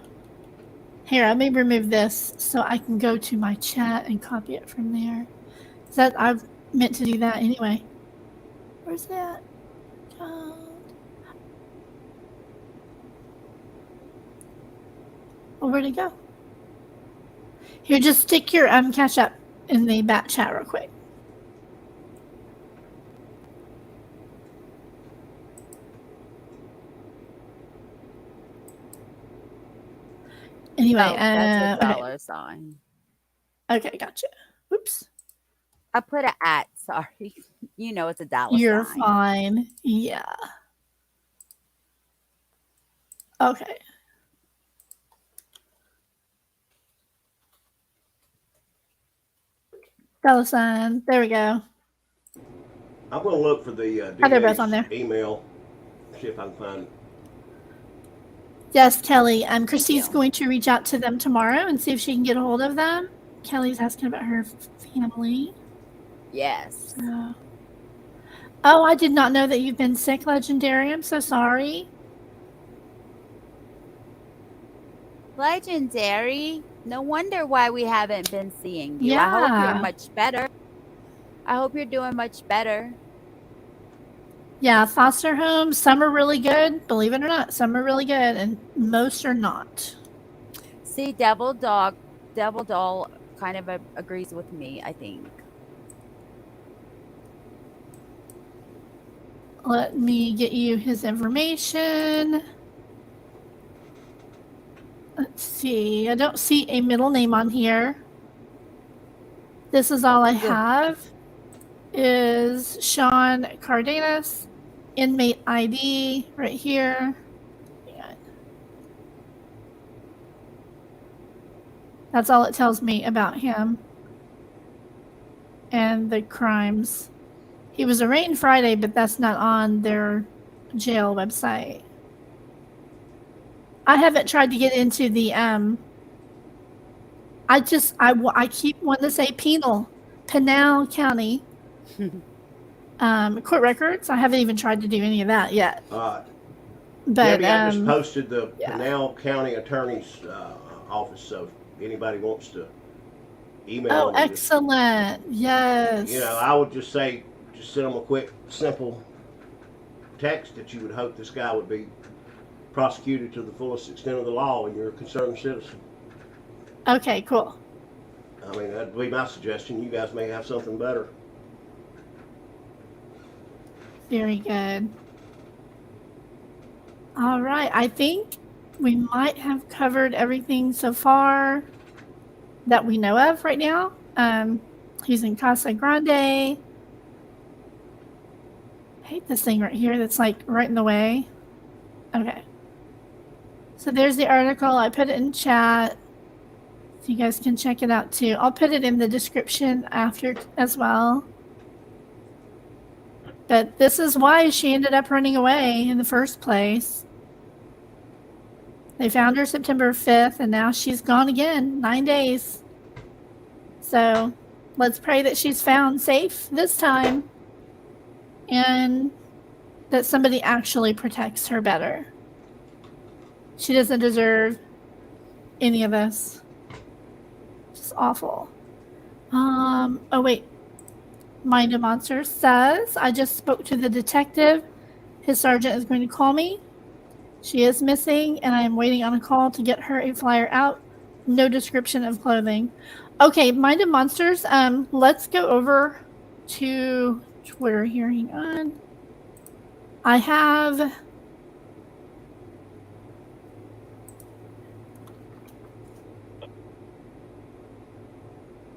here, I may remove this so I can go to my chat and copy it from there. I've meant to do that anyway. Where's that? Oh, where'd it go? Here, just stick your Cashapp in the back chat real quick. Anyway, that's a dollar sign. Okay, gotcha. Oops. I put an @ sorry. It's a dollar sign. You're fine. Yeah. Okay. Dollar sign. There we go. I'm going to look for the they're both on there. email, see if I can find it. Yes, Kelly. Christy's going to reach out to them tomorrow and see if she can get a hold of them. Kelly's asking about her family. Yes. So. Oh, I did not know that you've been sick, Legendary. I'm so sorry. Legendary? No wonder why we haven't been seeing you. Yeah. I hope you're much better. I hope you're doing much better. Yeah, foster homes, some are really good. Believe it or not, some are really good, and most are not. See, Devil Doll kind of agrees with me, I think. Let me get you his information. Let's see. I don't see a middle name on here. This is all I have. Is Sean Cardenas, inmate ID right here. Yeah. That's all it tells me about him and the crimes. He was arraigned Friday, but that's not on their jail website. I haven't tried to get into the I keep wanting to say Pinal County court records. I haven't even tried to do any of that yet. But Debbie, I just posted the Pinal County Attorney's office, so if anybody wants to email oh, them. excellent. Yes. You know, I would just say, just send them a quick, simple text that you would hope this guy would be prosecuted to the fullest extent of the law and you're a concerned citizen. Okay, cool. I mean, that'd be my suggestion. You guys may have something better. Very good. All right. I think we might have covered everything so far that we know of right now. He's in Casa Grande. I hate this thing right here that's like right in the way. Okay. So there's the article. I put it in chat. So you guys can check it out too. I'll put it in the description after as well. But this is why she ended up running away in the first place. They found her September 5th, and now she's gone again, 9 days. So let's pray that she's found safe this time and that somebody actually protects her better. She doesn't deserve any of this. It's awful. Oh, wait. Mind a Monster says, I just spoke to the detective. His sergeant is going to call me. She is missing, and I am waiting on a call to get her a flyer out. No description of clothing. Okay, Mind of Monsters, let's go over to Twitter here. Hang on. I have...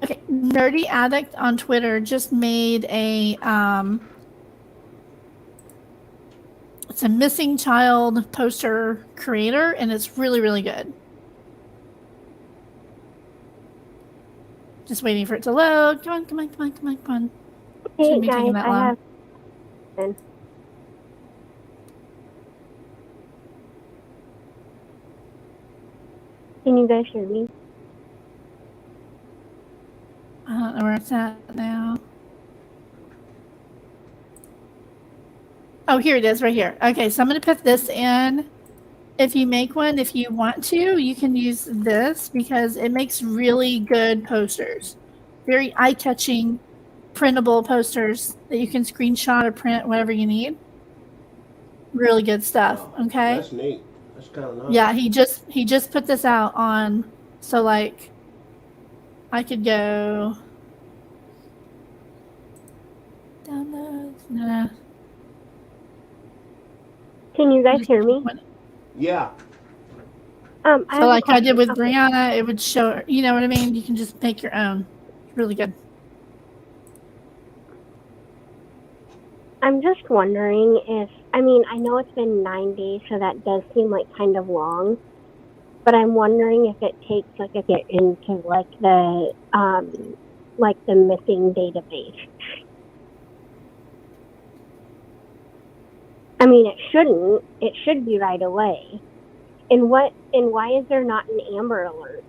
Okay, Nerdy Addict on Twitter just made a, it's a missing child poster creator, and it's really, really good. Just waiting for it to load. Come on, come on, come on, come on, come on. Shouldn't be taking that long. Can you guys hear me? I don't know where it's at now. Oh, here it is, right here. Okay, so I'm going to put this in. If you make one, if you want to, you can use this because it makes really good posters. Very eye-catching, printable posters that you can screenshot or print, whatever you need. Really good stuff, okay? That's neat. That's kind of nice. Yeah, he just put this out on, so like, I could go downloads. Nah. Can you guys hear me? Yeah. So like I did with Brianna, it would show, you know what I mean? You can just make your own. Really good. I'm just wondering if, I mean, I know it's been 9 days, so that does seem like kind of long. But I'm wondering if it takes like a get into like the missing database. I mean, it shouldn't. It should be right away. And why is there not an Amber Alert?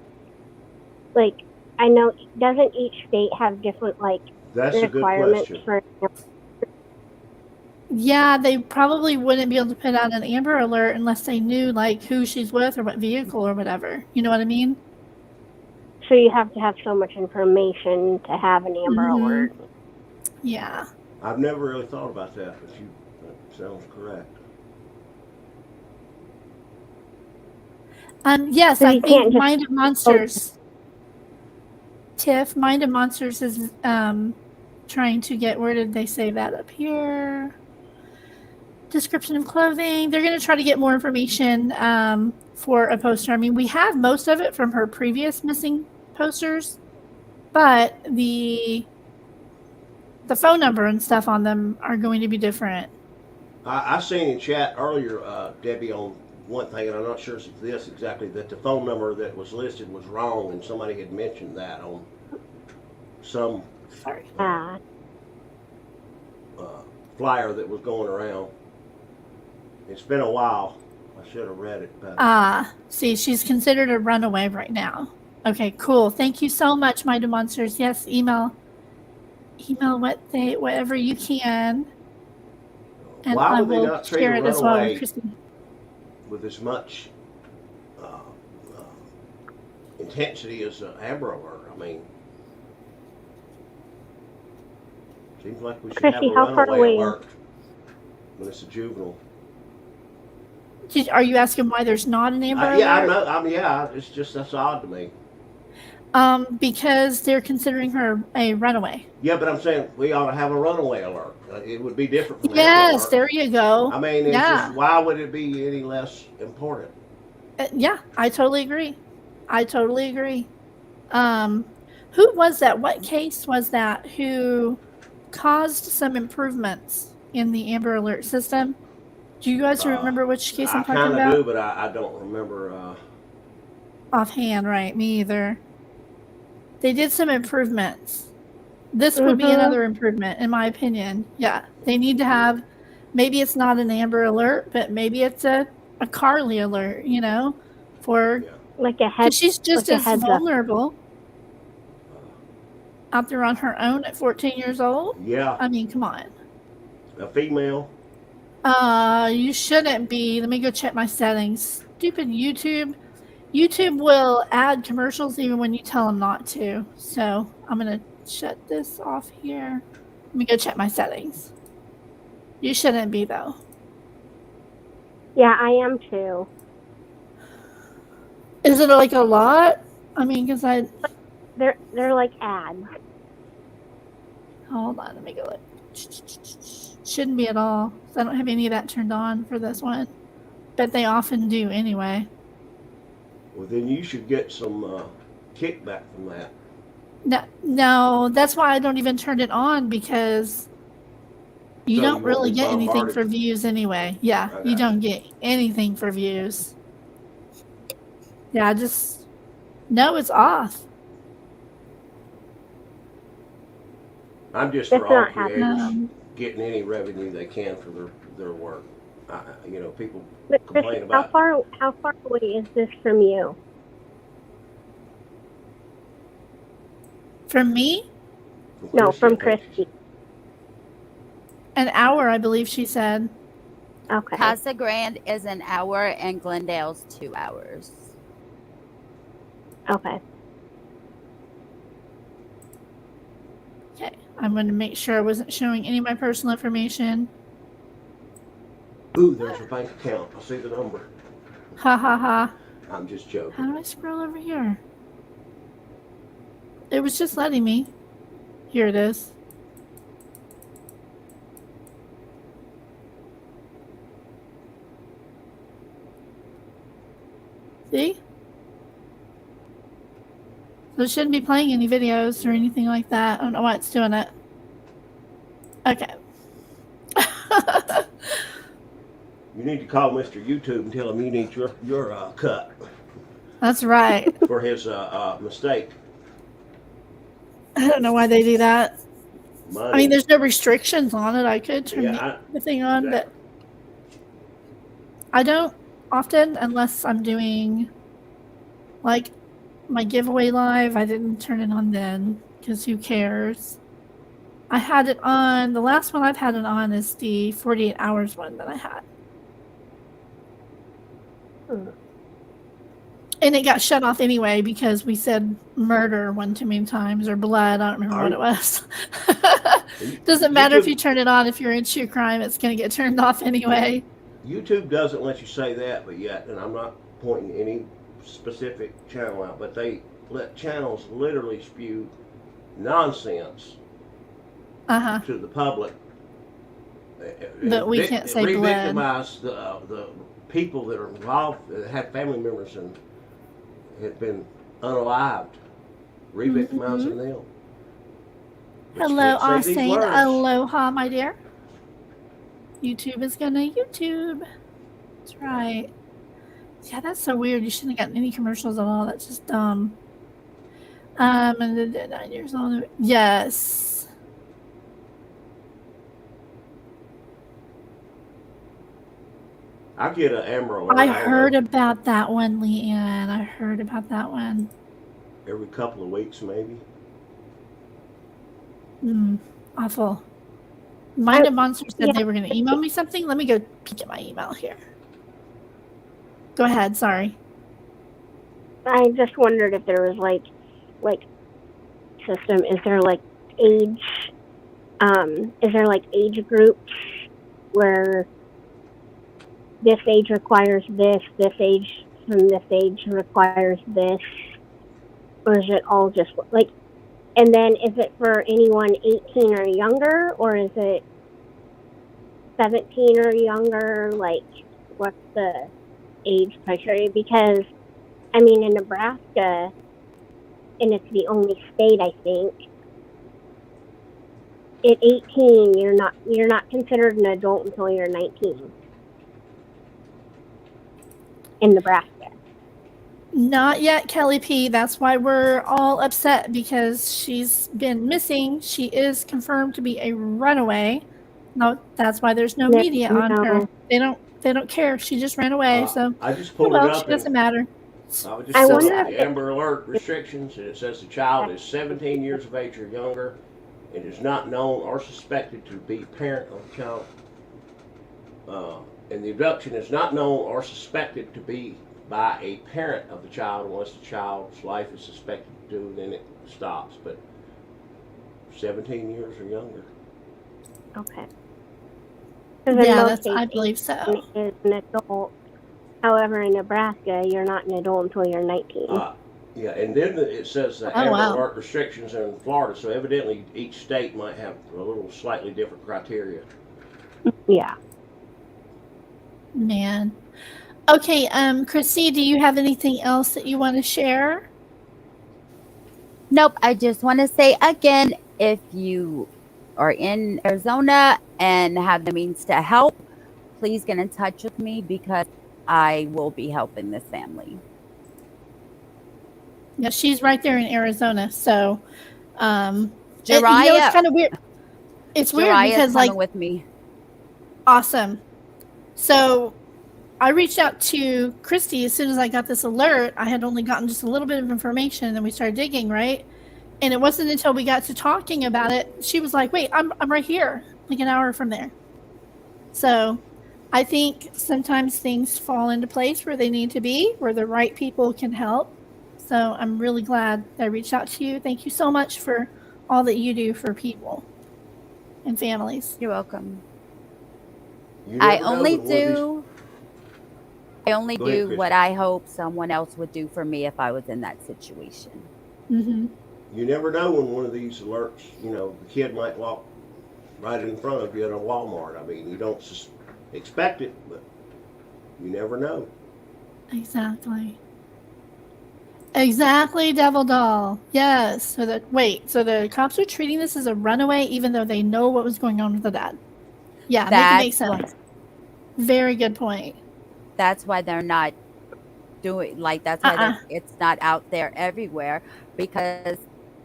Like, I know, doesn't each state have different like requirements for? Yeah, they probably wouldn't be able to put out an Amber Alert unless they knew like who she's with or what vehicle or whatever. You know what I mean? So you have to have so much information to have an Amber Alert. Yeah. I've never really thought about that, but that sounds correct. Yes, So I you think can't just- Mind of Monsters. Tiff, Mind of Monsters is trying to get, where did they say that up here? Description of clothing. They're going to try to get more information for a poster. I mean, we have most of it from her previous missing posters, but the phone number and stuff on them are going to be different. I seen in chat earlier, Debbie, on one thing, and I'm not sure if this exactly, that the phone number that was listed was wrong, and somebody had mentioned that on some flyer that was going around. It's been a while. I should have read it better. See, she's considered a runaway right now. Okay, cool. Thank you so much, Mighty Monsters. Yes, email whatever you can. And Why I would they will not treat share a it as well with runaway Christy. with as much intensity as an Amber Alert? I mean, seems like we should have a Christy, how far runaway away? alert when it's a juvenile. Are you asking why there's not an Amber Alert? Yeah, I know. I mean, yeah, it's just that's odd to me. Because they're considering her a runaway. Yeah, but I'm saying we ought to have a runaway alert. It would be different from Amber Yes, Alert. there you go. I mean, it's Yeah. just, why would it be any less important? Yeah, I totally agree. Who was that? What case was that who caused some improvements in the Amber Alert system? Do you guys remember which case I'm talking I kind about? of do, but I don't remember. Offhand, right? Me either. They did some improvements. This would be another improvement, in my opinion. Yeah, they need to have, maybe it's not an Amber Alert, but maybe it's a Karleigh alert, you know, for like a head. she's just like as a heads up. vulnerable out there on her own at 14 years old. Yeah. I mean, come on. A female. You shouldn't be. Let me go check my settings. Stupid YouTube. YouTube will add commercials even when you tell them not to. So I'm going to shut this off here. Let me go check my settings. You shouldn't be, though. Yeah, I am too. Is it like a lot? I mean, because they're like ads. Hold on, let me go look. Shouldn't be at all. I don't have any of that turned on for this one. But they often do anyway. Well, then you should get some kickback from that. No, that's why I don't even turn it on, because you So don't you really won't be get anything bombarded. for views anyway. Yeah, Okay. you don't get anything for views. Yeah, just no, it's off. I'm just That's for all not happening. creators getting any revenue they can for their work. You know, people But complain Christy, about. how far away is this from you? From me, No, from Christy. an hour, I believe she said. Okay. Casa Grande is an hour and Glendale's 2 hours. Okay. Okay, I'm going to make sure I wasn't showing any of my personal information. Ooh, there's a bank account. I see the number. Ha ha ha. I'm just joking. How do I scroll over here? It was just letting me. Here it is. See? So it shouldn't be playing any videos or anything like that. I don't know why it's doing it. Okay. You need to call Mr. YouTube and tell him you need your cut That's right. for his mistake. I don't know why they do that. Money. I mean, there's no restrictions on it. I could turn Yeah, the thing on, exactly. but I don't often, unless I'm doing like my giveaway live. I didn't turn it on then, because who cares? I had it on. The last one I've had it on is the 48 hours one that I had. And it got shut off anyway because we said murder one too many times, or blood. I don't remember what it was. Doesn't matter if you turn it on. If you're in true crime, it's going to get turned off anyway. YouTube doesn't let you say that, but yet, and I'm not pointing any specific channel out, but they let channels literally spew nonsense to the public. But we can't say blood. Re-victimize the people that are involved, that have family members and have been unalived, re-victimizing them. But you Hello, can't say these Austin. words. Aloha, my dear. YouTube is gonna YouTube. That's right. Yeah, that's so weird. You shouldn't have gotten any commercials at all. That's just dumb. And then 9 years old. Yes. I get an Amber Alert. I don't heard know, about that one, Leanne. I heard about that one. every couple of weeks, maybe. Awful. Mind of Monster said yeah. they were going to email me something. Let me go peek at my email here. Go ahead. Sorry. I just wondered if there was like system. Is there like age? Is there like age groups where this age requires this age from this age requires this, or is it all just like? And then is it for anyone 18 or younger, or is it 17 or younger? Like, what's the age criteria? Because I mean, in Nebraska, and it's the only state I think, at 18 you're not considered an adult until you're 19 in Nebraska. Not yet, Kelly P. That's why we're all upset, because she's been missing. She is confirmed to be a runaway. No, that's why there's no media on her. They don't care. She just ran away. So I just pulled it up. she doesn't matter. I was just I pulling wonder up if the Amber Alert restrictions, and it says the child is 17 years of age or younger and is not known or suspected to be parent of the child. And the abduction is not known or suspected to be by a parent of the child. Once the child's life is suspected to do, then it stops. But 17 years or younger. Okay. Yeah, I believe so. Is an adult. However, in Nebraska, you're not an adult until you're 19. Yeah, and then it says Amber Alert restrictions in Florida, so evidently each state might have a little slightly different criteria. Yeah. Man. Okay, Chrissy, do you have anything else that you want to share? Nope. I just want to say again, if you are in Arizona and have the means to help, please get in touch with me, because I will be helping this family. Yeah, she's right there in Arizona. So, it's kind of weird. It's weird because, like, with me. Awesome. So, I reached out to Christy as soon as I got this alert. I had only gotten just a little bit of information, and then we started digging, right? And it wasn't until we got to talking about it, she was like, "Wait, I'm right here, like an hour from there." So, I think sometimes things fall into place where they need to be, where the right people can help. So I'm really glad I reached out to you. Thank you so much for all that you do for people and families. You're welcome. I only do what I hope someone else would do for me if I was in that situation. Mm-hmm. You never know when one of these alerts, the kid might walk right in front of you at a Walmart. I mean, you don't expect it, but you never know. Exactly, Devil Doll. Yes. So the cops are treating this as a runaway, even though they know what was going on with the dad. Yeah, make it make sense. Very good point. That's why they're not doing that's why it's not out there everywhere, because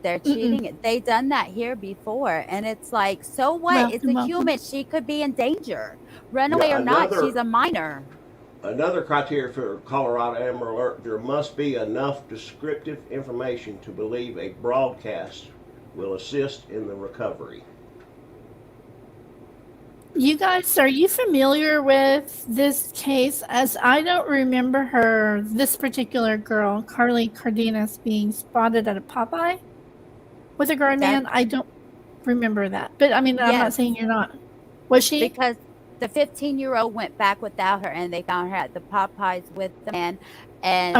they're cheating it. They done that here before, and it's like, so what? It's a human. She could be in danger, runaway or not. She's a minor. Another criteria for Colorado Amber Alert: there must be enough descriptive information to believe a broadcast will assist in the recovery. You guys, are you familiar with this case? As I don't remember this particular girl, Karleigh Cardenas, being spotted at a Popeye with a grown man. I don't remember that. But I mean, I'm not saying you're not. Was she? Because the 15-year-old went back without her, and they found her at the Popeyes with the man and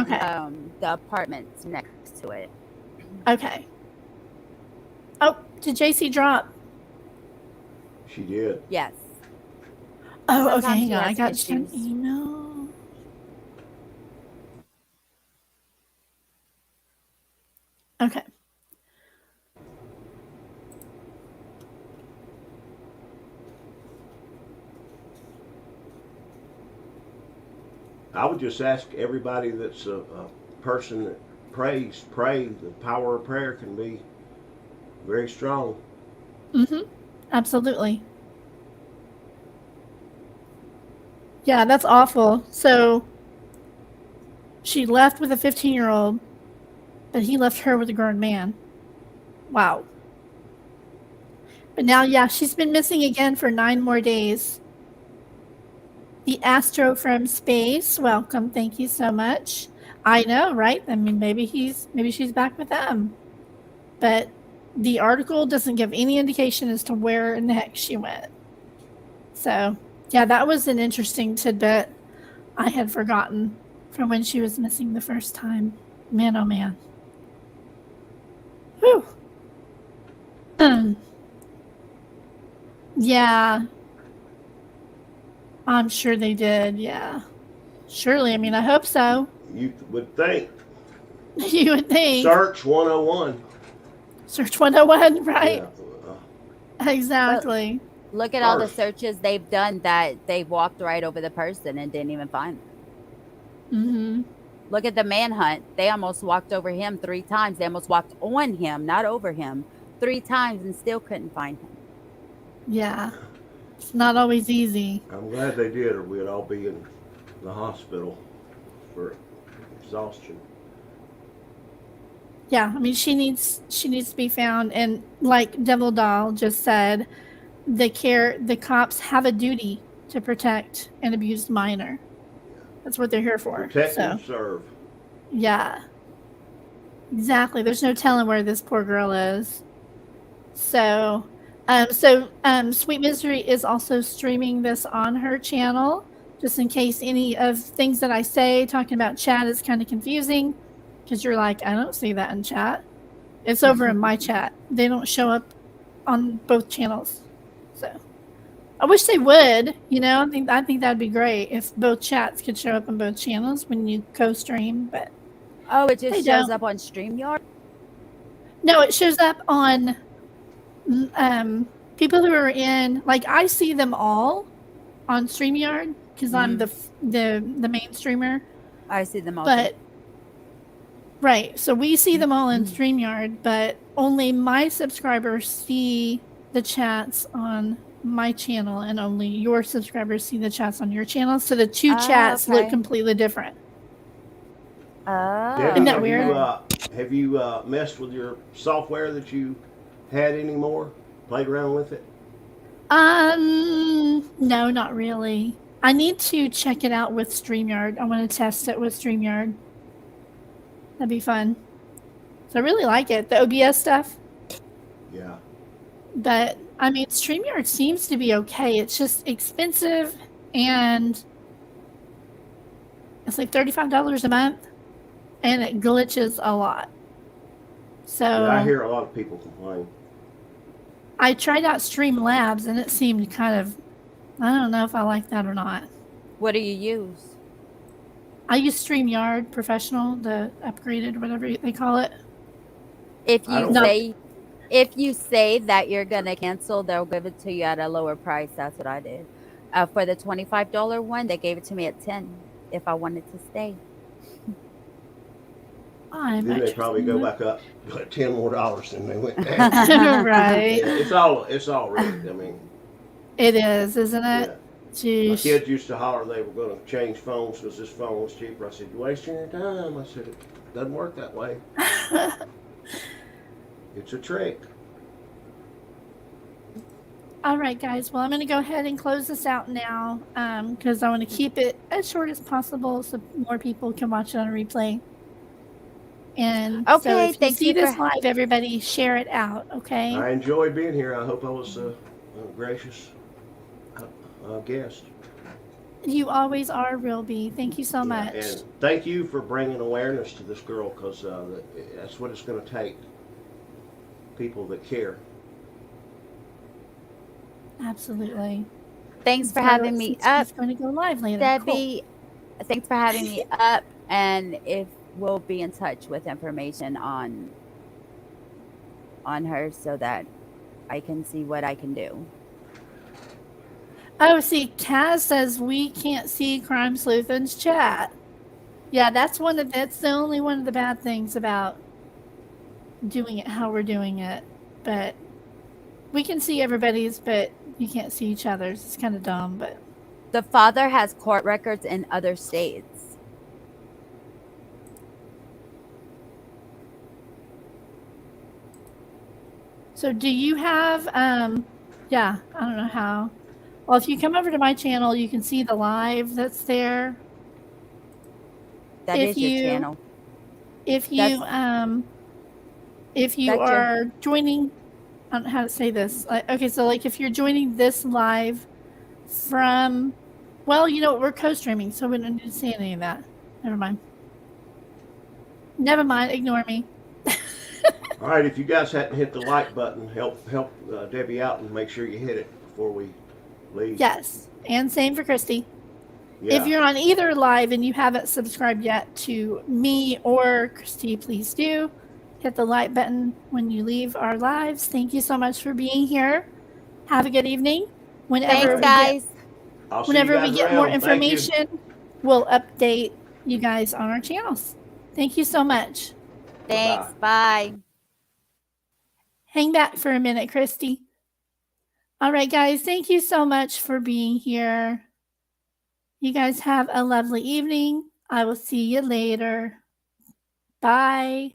the apartments next to it. Okay. Oh, did JC drop? She did. Yes. Oh, okay. Hang on. I got some email. Okay. I would just ask everybody that's a person that prays, pray. The power of prayer can be very strong. Mm-hmm. Absolutely. Yeah, that's awful. So she left with a 15-year-old, but he left her with a grown man. Wow. But now, yeah, she's been missing again for 9 more days. The Astro from space, welcome. Thank you so much. I know, right? I mean, maybe she's back with them. But the article doesn't give any indication as to where in the heck she went. So, yeah, that was an interesting tidbit I had forgotten from when she was missing the first time. Man, oh man. Whew. Yeah. I'm sure they did, yeah. Surely, I mean, I hope so. You would think. You would think. Search 101. Search 101, right? Yeah. Exactly. But look at all the searches they've done that they walked right over the person and didn't even find them. Mm-hmm. Look at the manhunt. They almost walked over him 3 times. They almost walked on him, not over him, 3 times and still couldn't find him. Yeah. It's not always easy. I'm glad they did, or we'd all be in the hospital for exhaustion. Yeah, I mean, she needs to be found, and like Devil Doll just said, the cops have a duty to protect an abused minor. That's what they're here for. Protect and serve. Yeah. Exactly. There's no telling where this poor girl is. So Sweet Misery is also streaming this on her channel, just in case any of things that I say talking about chat is kind of confusing, because you're like, I don't see that in chat. It's over in my chat. They don't show up on both channels. So I wish they would, you know, I think that'd be great if both chats could show up on both channels when you co-stream, but oh, it just they shows don't. up on StreamYard? No, it shows up on people who are in, like, I see them all on StreamYard because I'm the main streamer. I see them all. But right, so we see them all in StreamYard, but only my subscribers see the chats on my channel, and only your subscribers see the chats on your channel. So the two chats look completely different. Oh, isn't that weird? Have you messed with your software that you had anymore? Played around with it? No, not really. I need to check it out with StreamYard. I want to test it with StreamYard. That'd be fun. So I really like it, the OBS stuff. Yeah. But I mean, StreamYard seems to be okay. It's just expensive, and it's like $35 a month, and it glitches a lot. So yeah, I hear a lot of people complain. I tried out Streamlabs, and it seemed kind of, I don't know if I like that or not. what do you use? I use StreamYard Professional, the upgraded, whatever they call it. If you say that you're gonna cancel, they'll give it to you at a lower price. That's what I did. For the $25 one, they gave it to me at $10 if I wanted to stay. I'm Then they actually probably go back up like $10 more than they went down. right. Yeah, it's all rigged. I mean, it is, isn't it? Yeah. Jeez. My kids used to holler they were going to change phones because this phone was cheaper. I said, "You're wasting your time." I said, "It doesn't work that way. It's a trick." All right, guys. Well, I'm going to go ahead and close this out now because I want to keep it as short as possible so more people can watch it on a replay. And so Okay, if you thank see you this for- live, everybody share it out, okay? I enjoyed being here. I hope I was a gracious guest. You always are, Real B. Thank you so much. And thank you for bringing awareness to this girl, because that's what it's going to take. People that care. Absolutely. Thanks for having me up, It's going to go live later. Debbie. Thanks for having me up, and if we'll be in touch with information on her so that I can see what I can do. Oh, see, Kaz says we can't see CrimeSleuthin's chat. Yeah, that's the only one of the bad things about doing it how we're doing it. But we can see everybody's, but you can't see each other's. It's kind of dumb, but The father has court records in other states. So do you have, yeah, I don't know how. Well, if you come over to my channel, you can see the live that's there. That is your channel. If you are joining, I don't know how to say this. Okay, so like if you're joining this live from, well, you know what, we're co-streaming, so we don't need to say any of that. Never mind. Never mind, ignore me. All right, if you guys hadn't hit the like button, help Debbie out and make sure you hit it before we leave. Yes, and same for Christy. Yeah. If you're on either live and you haven't subscribed yet to me or Christy, please do. Hit the like button when you leave our lives. Thank you so much for being here. Have a good evening. Whenever Thanks, guys. Whenever we get more around. information, we'll update you guys on our channels. Thank you so much. Thanks. Bye. Hang back for a minute, Christy. All right, guys. Thank you so much for being here. You guys have a lovely evening. I will see you later. Bye.